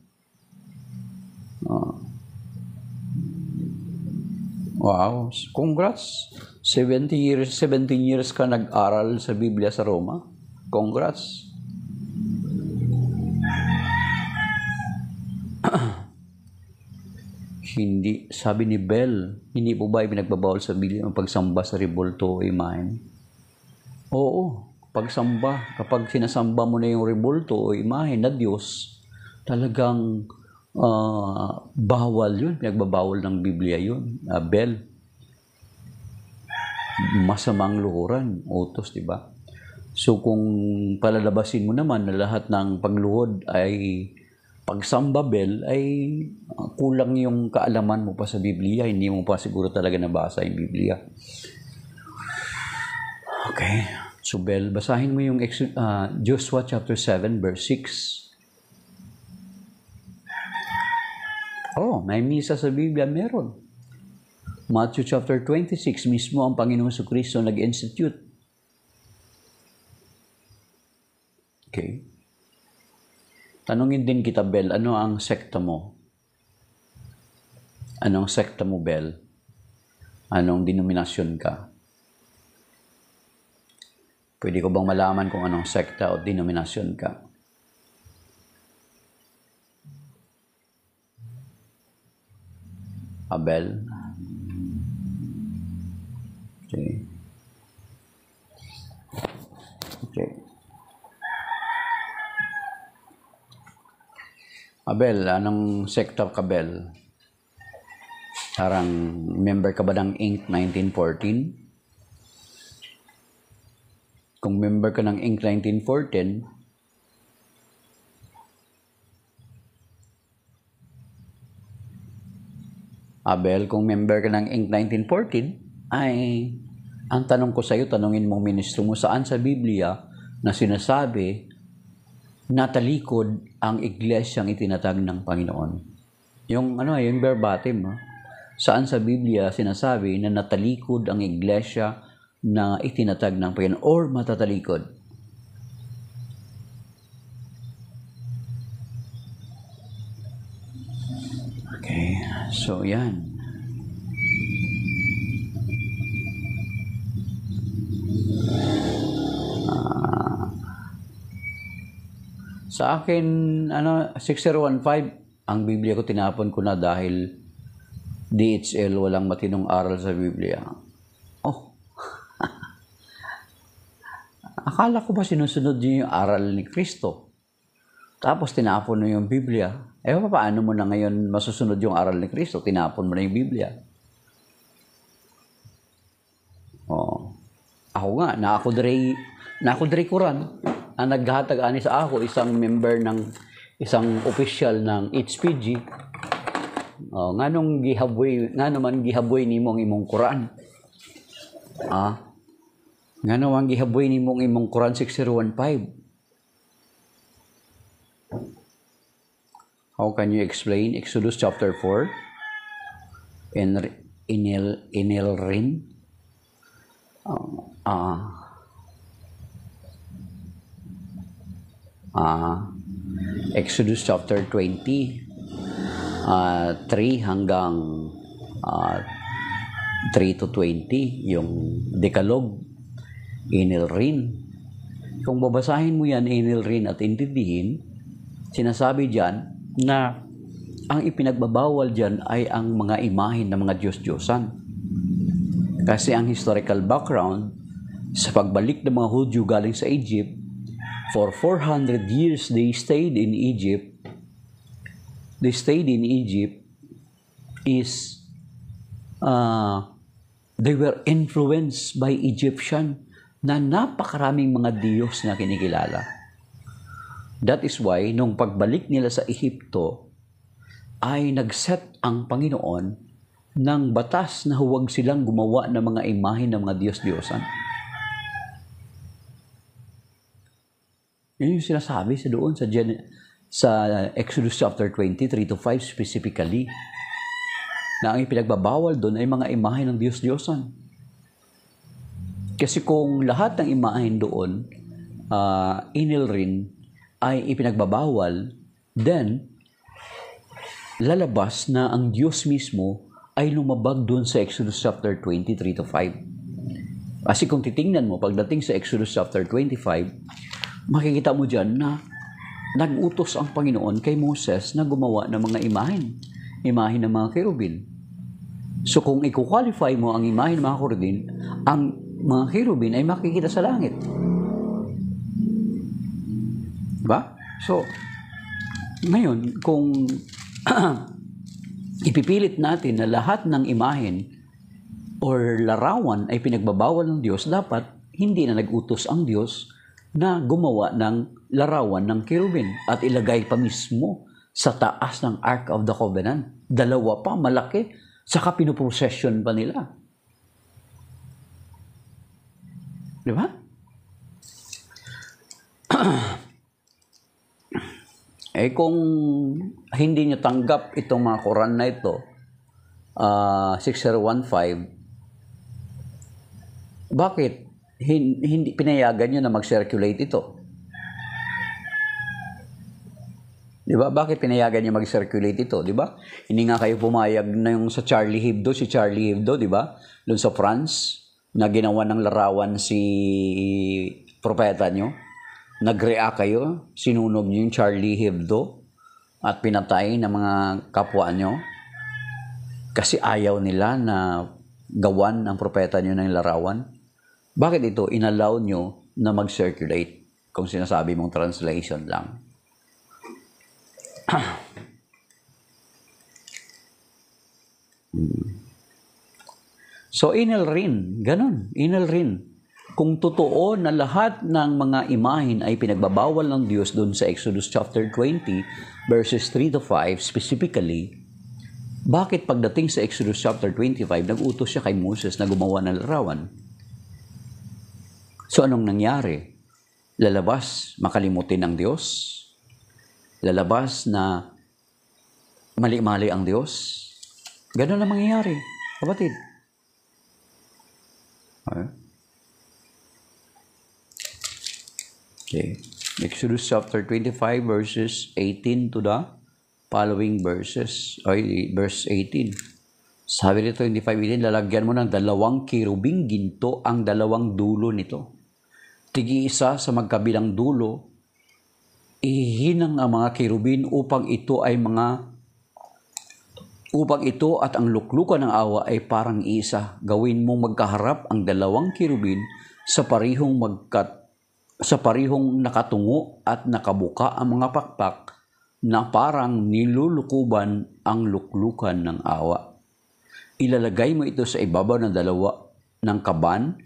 Wow, congrats. 17 years ka nag-aral sa Biblia sa Roma. Congrats. Hindi, sabi ni Bell, hindi po ba pinagbabawal sa Biblia ang pagsamba sa rebulto o imahen? Oo, pagsamba, kapag sinasamba mo na yung rebulto o imahen na Diyos, talagang bawal yun, pinagbabawal ng Biblia yun. Bell, masamang luhuran, utos, di ba? So kung palalabasin mo naman na lahat ng pagluhod ay pagsamba, Bell, ay kulang yung kaalaman mo pa sa Biblia. Hindi mo pa siguro talaga nabasa yung Biblia. Okay. So, Bell, basahin mo yung Joshua chapter 7, verse 6. Oh, may misa sa Biblia, meron. Matthew chapter 26, mismo ang Panginoong Jesucristo nag-institute. Okay. Tanungin din kita, Bell, ano ang sekta mo? Anong sekta mo, Bell? Anong denominasyon ka? Pwede ko bang malaman kung anong sekta o denominasyon ka? Abel? Okay. Abel, anong sekta ka, Bel? Parang member ka ba ng Inc. 1914? Kung member ka ng Inc. 1914, Abel, kung member ka ng Inc. 1914, ay ang tanong ko sa iyo, tanungin mong ministro mo saan sa Biblia na sinasabi na talikod ang iglesyang itinatag ng Panginoon. Yung verbatim, saan sa Biblia sinasabi na natalikod ang iglesia na itinatag ng Panginoon or matatalikod? Okay, so yan. Sa akin, 6015, ang Biblia ko tinapon ko na dahil DHL, walang matinong aral sa Biblia. Akala ko ba sinusunod niyo yung aral ni Kristo? Tapos tinapon mo yung Biblia. Paano mo na ngayon masusunod yung aral ni Kristo? Tinapon mo na yung Biblia. Ako nga, na ako diri Quran. Ang naghatag ani sa ako, isang member ng isang official ng HPG. Nga naman gihaboy nimo ang imong Quran. Nga naman gihaboy nimo ang imong Quran 6015. How can you explain Exodus chapter 4? Inilrin? Exodus chapter 20, 3 hanggang 3 to 20, yung Decalogue, Inilrin. Kung babasahin mo yan, Inilrin, at intindihin, sinasabi dyan na ang ipinagbabawal dyan ay ang mga imahin ng mga Diyos-Diyosan. Kasi ang historical background sa pagbalik ng mga Hudyo galing sa Egypt, for 400 years they stayed in Egypt. They stayed in Egypt is they were influenced by Egyptian na napakaraming mga Diyos na kinikilala. That is why, nung pagbalik nila sa Ehipto, ay nag-set ang Panginoon ng batas na huwag silang gumawa ng mga imahe ng mga Diyos-Diyosan. Yun yung sinasabi sa doon sa Exodus chapter 20, 3-5 specifically, na ang ipinagbabawal doon ay mga imahe ng Diyos-Diyosan. Kasi kung lahat ng imahe doon, inilrin, ay ipinagbabawal, then lalabas na ang Diyos mismo ay lumabag doon sa Exodus chapter 20, 3-5. Kasi kung titingnan mo, pagdating sa Exodus chapter 25, makikita mo dyan na nag-utos ang Panginoon kay Moses na gumawa ng mga imahin ng mga kerubin. So kung i-qualify mo ang imahin ng mga kerubin, ang mga kerubin ay makikita sa langit. Diba? So, ngayon, kung ipipilit natin na lahat ng imahen or larawan ay pinagbabawal ng Diyos, dapat hindi na nag-utos ang Diyos na gumawa ng larawan ng kerubin at ilagay pa mismo sa taas ng Ark of the Covenant. Dalawa pa, malaki, saka pinoprocession pa nila. Diba? Kung hindi nyo tanggap itong mga Quran na ito, 6015, bakit hindi pinayagan nyo na mag-circulate ito? Diba? Bakit pinayagan nyo mag-circulate ito? Diba? Hindi nga kayo pumayag na yung sa Charlie Hebdo, diba? Doon sa France, na ginawa ng larawan si propeta nyo. Nag-react kayo, sinunog niyo yung Charlie Hebdo at pinatay ng mga kapwa nyo kasi ayaw nila na gawan ang propeta nyo ng larawan. Bakit ito inallow nyo na mag-circulate kung sinasabi mong translation lang? So, inilrin. Ganon. Inilrin. Kung totoo na lahat ng mga imahin ay pinagbabawal ng Diyos doon sa Exodus chapter 20, verses 3-5 specifically, bakit pagdating sa Exodus chapter 25, nag-utos siya kay Moses na gumawa ng larawan? So, anong nangyari? Lalabas, makalimutin ang Diyos? Lalabas na mali-mali ang Diyos? Ganon na mangyayari, kapatid. Okay. Exodus chapter 25 verses 18 to the following verses. Verse 18. Sabi nito, 25:18, lalagyan mo ng 2 kirubing ginto ang 2 dulo nito. Tigi-isa sa magkabilang dulo, ihihinang ang mga kirubin upang ito at ang luklukan ng awa ay parang isa. Gawin mong magkaharap ang 2 kirubin sa parihong sa parihong nakatungo at nakabuka ang mga pakpak na parang nilulukuban ang luklukan ng awa. Ilalagay mo ito sa ibabaw ng dalawa ng kaban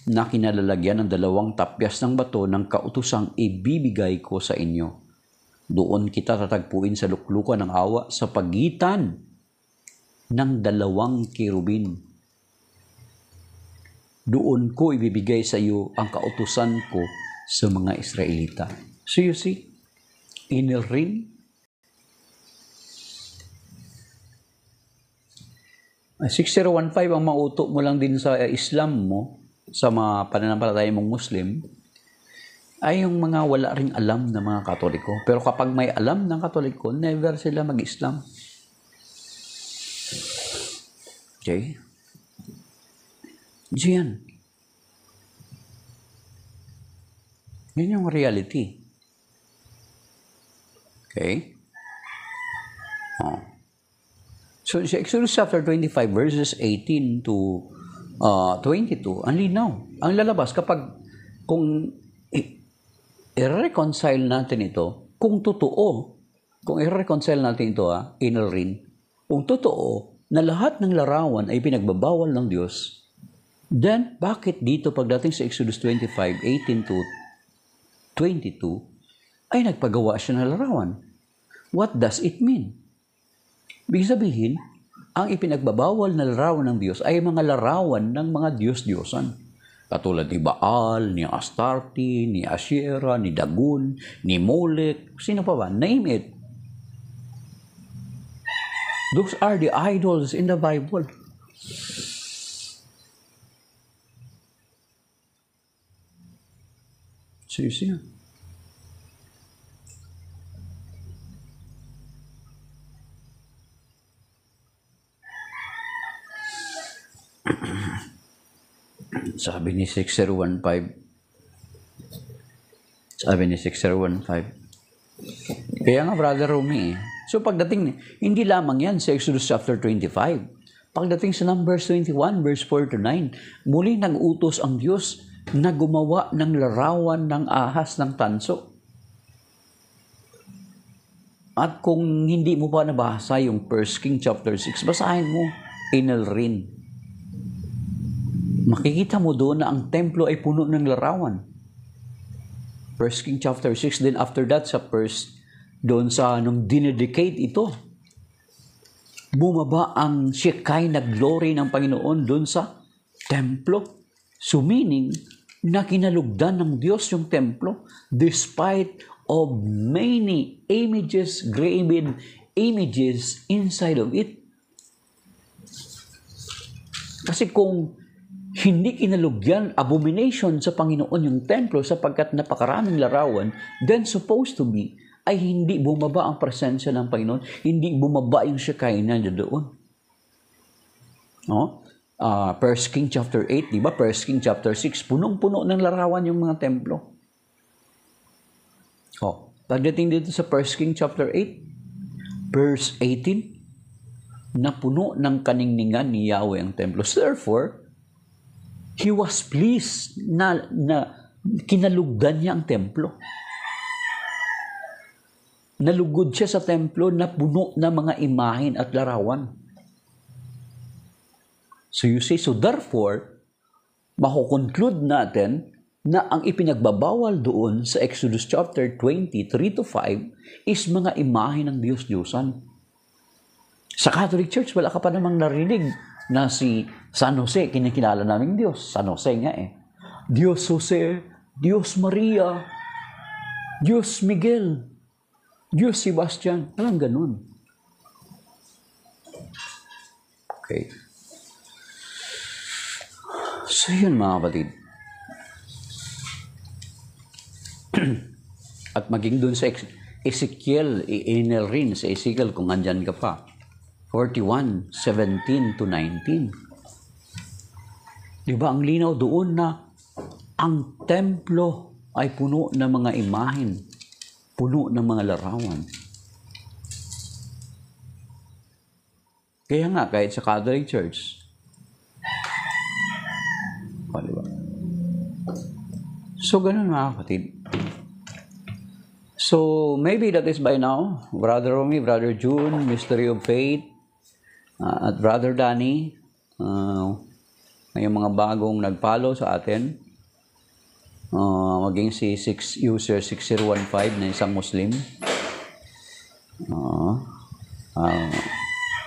na kinalalagyan ng dalawang tapyas ng bato ng kautosang ibibigay ko sa inyo. Doon kita tatagpuin sa luklukan ng awa sa pagitan ng dalawang kirubin. Doon ko ibibigay sa iyo ang kautusan ko sa mga Israelita. So you see, inner ring. 6015 ang mauto mo lang din sa Islam mo, sa mga pananampalataya mong Muslim, ay yung mga wala ring alam na mga Katoliko. Pero kapag may alam ng Katoliko, never sila mag-Islam. Okay? Diyan. Yan yung reality. Okay? Oh. So, sa Exodus chapter 25, verses 18 to 22, ang linaw. Ang lalabas kapag, kung i-reconcile natin ito, kung totoo, kung i-reconcile natin ito, inner ring, kung totoo na lahat ng larawan ay pinagbabawal ng Diyos, then bakit dito pagdating sa Exodus 25, 18 to 22, ay nagpagawa siya ng larawan? What does it mean? Ibig sabihin, ang ipinagbabawal na larawan ng Diyos ay mga larawan ng mga Diyos-Diyosan. Katulad ni Baal, ni Astarte, ni Asherah, ni Dagon, ni Molech, sino pa ba? Name it. Those are the idols in the Bible. So you see, sabi ni 6015, kaya nga Brother Rumi, so pagdating, hindi lamang yan sa Exodus chapter 25, pagdating sa Numbers 21, verse 4 to 9, muli nag-utos ang Diyos na gumawa ng larawan ng ahas ng tanso. At kung hindi mo pa nabasa yung 1 King chapter 6, basahin mo, Inel Rin. Makikita mo doon na ang templo ay puno ng larawan. 1 King chapter 6, then after that sa doon sa nung dinedicate ito, bumaba ang Shekinah glory ng Panginoon doon sa templo. So meaning, na kinalugdan ng Diyos yung templo despite of many images, graven images inside of it. Kasi kung hindi kinalugyan, abomination sa Panginoon yung templo sapagkat napakaraming larawan, then supposed to be, ay hindi bumaba ang presensya ng Panginoon, hindi bumaba yung Shekinah doon. No? 1 King chapter 8, di ba? 1 King chapter 6, punong-puno ng larawan yung mga templo. Pagdating dito sa 1 King chapter 8, verse 18, na puno ng kaningningan ni Yahweh ang templo. So therefore, He was pleased na kinalugdan niya ang templo. Nalugod siya sa templo na puno na mga imahen at larawan. So you see, so therefore, makukonclude natin na ang ipinagbabawal doon sa Exodus chapter 20, 3-5 is mga imahe ng Diyos-Diyosan. Sa Catholic Church, wala ka pa namang narinig na si San Jose, kinikilala naming Diyos. San Jose nga Diyos Jose, Diyos Maria, Diyos Miguel, Diyos Sebastian. Walang ganun. Okay. So yun mga kapatid. At maging dun sa Ezekiel, i-inel rin sa Ezekiel kung andyan ka pa. 41, 17 to 19. Diba, ang linaw doon na ang templo ay puno ng mga imahen, puno ng mga larawan. Kaya nga, kahit sa Catholic Church, diba? So, ganun mga kapatid. So, maybe that is by now, Brother Romy, Brother June, Mystery of Faith, at Brother Danny, may mga bagong nag-follow sa atin, maging si user 6015 na isang Muslim.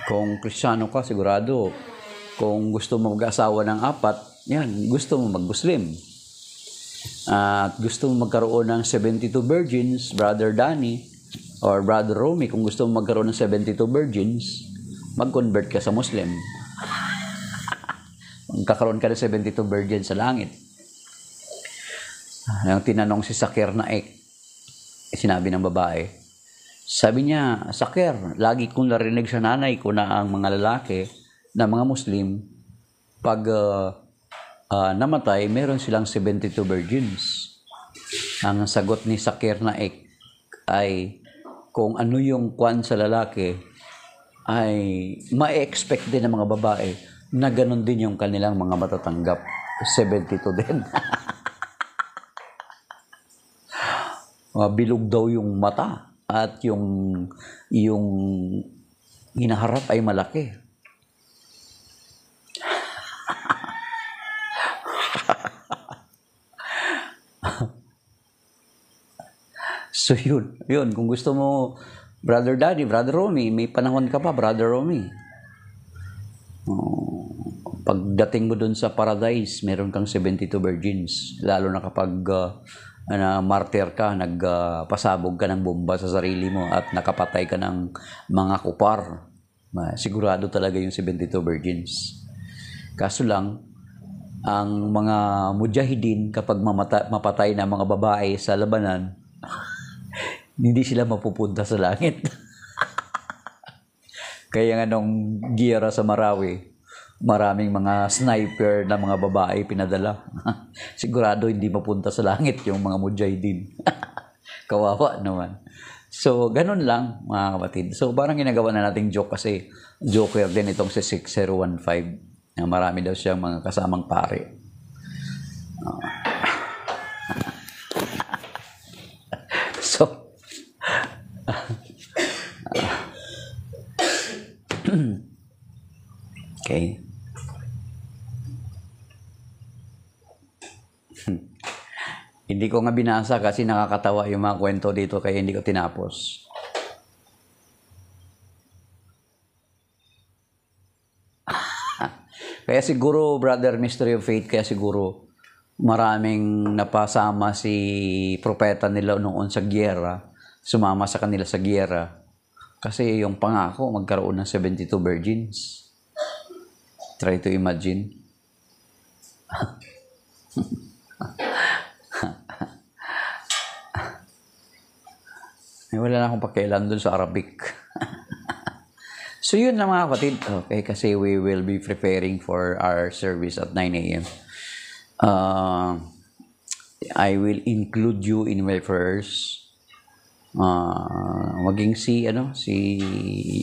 Kung Kristiyano ka, sigurado, kung gusto mo mag-asawa ng 4, yan, gusto mo mag-Muslim. At gusto mo magkaroon ng 72 virgins, Brother Danny, or Brother Romy, kung gusto mo magkaroon ng 72 virgins, mag-convert ka sa Muslim. Magkakaroon ka ng 72 virgins sa langit. Yung tinanong si Sakir Naik, sinabi ng babae, sabi niya, Sakir, lagi kong narinig sa nanay ko na ang mga lalaki na mga Muslim, pag namatay, meron silang 72 virgins. Ang sagot ni Sakir Naik ay, kung ano yung kwan sa lalaki, ay ma-expect din ng mga babae na ganun din yung kanilang mga matatanggap. 72 din. Bilog daw yung mata at yung hinaharap ay malaki. So yun. Kung gusto mo, Brother Daddy, Brother Romy, may panahon ka pa, Brother Romy. Pagdating mo dun sa paradise, meron kang 72 virgins. Lalo na kapag martyr ka, nagpasabog ka ng bomba sa sarili mo at nakapatay ka ng mga kupar. Sigurado talaga yung 72 virgins. Kaso lang, ang mga mujahidin, kapag mapatay na mga babae sa labanan, hindi sila mapupunta sa langit. Kaya nga nung giyera sa Marawi, maraming mga sniper na mga babae pinadala. Sigurado hindi mapunta sa langit yung mga mujahidin. Kawawa naman. So, ganun lang mga kapatid. So, parang ginagawa na nating joke kasi joker din itong si 6015. Marami daw siyang mga kasamang pare. So, okay. Hindi ko nga binasa kasi nakakatawa yung mga kwento dito kaya hindi ko tinapos. Kaya siguro, Brother Mystery of Faith, kaya siguro maraming napasama si propeta nila noon sa giyera, sumama sa kanila sa giyera. Kasi yung pangako, magkaroon ng 72 virgins. Try to imagine. Wala na akong pakialam dun sa Arabic. So yun lang mga kapatid. Okay, kasi we will be preparing for our service at 9 a.m. I will include you in my prayers. Maging si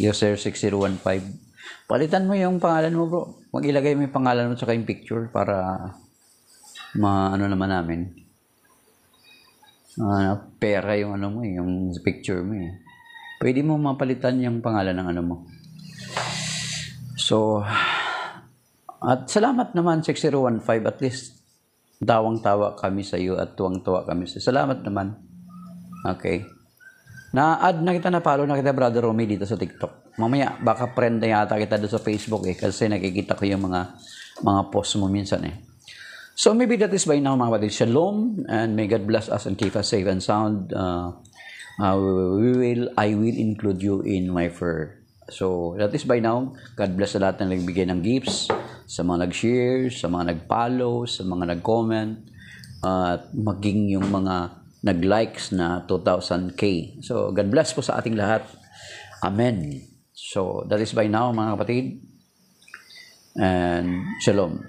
user 6015. Palitan mo yung pangalan mo, bro. Mag-ilagay mo yung pangalan mo tsaka yung picture para naman namin. Pera yung mo, yung picture mo. Pwede mo mapalitan yung pangalan ng mo. So, at salamat naman 6015, at least tawang-tawa kami sa iyo at tuwang-tawa kami sa iyo. Salamat naman. Okay. Na-add na kita, na-follow na kita, Brother Romy, dito sa TikTok. Mamaya, baka friend na yata kita doon sa Facebook kasi nakikita ko yung mga post mo minsan So maybe that is by now mga kapatid. Shalom and may God bless us and keep us safe and sound. I will include you in my prayer. So that is by now. God bless sa lahat na nagbigay ng gifts, sa mga nag-share, sa mga nag-follow, sa mga nag-comment, at maging yung mga nag-likes na 2,000K. So God bless po sa ating lahat. Amen. So that is by now mga kapatid. And shalom.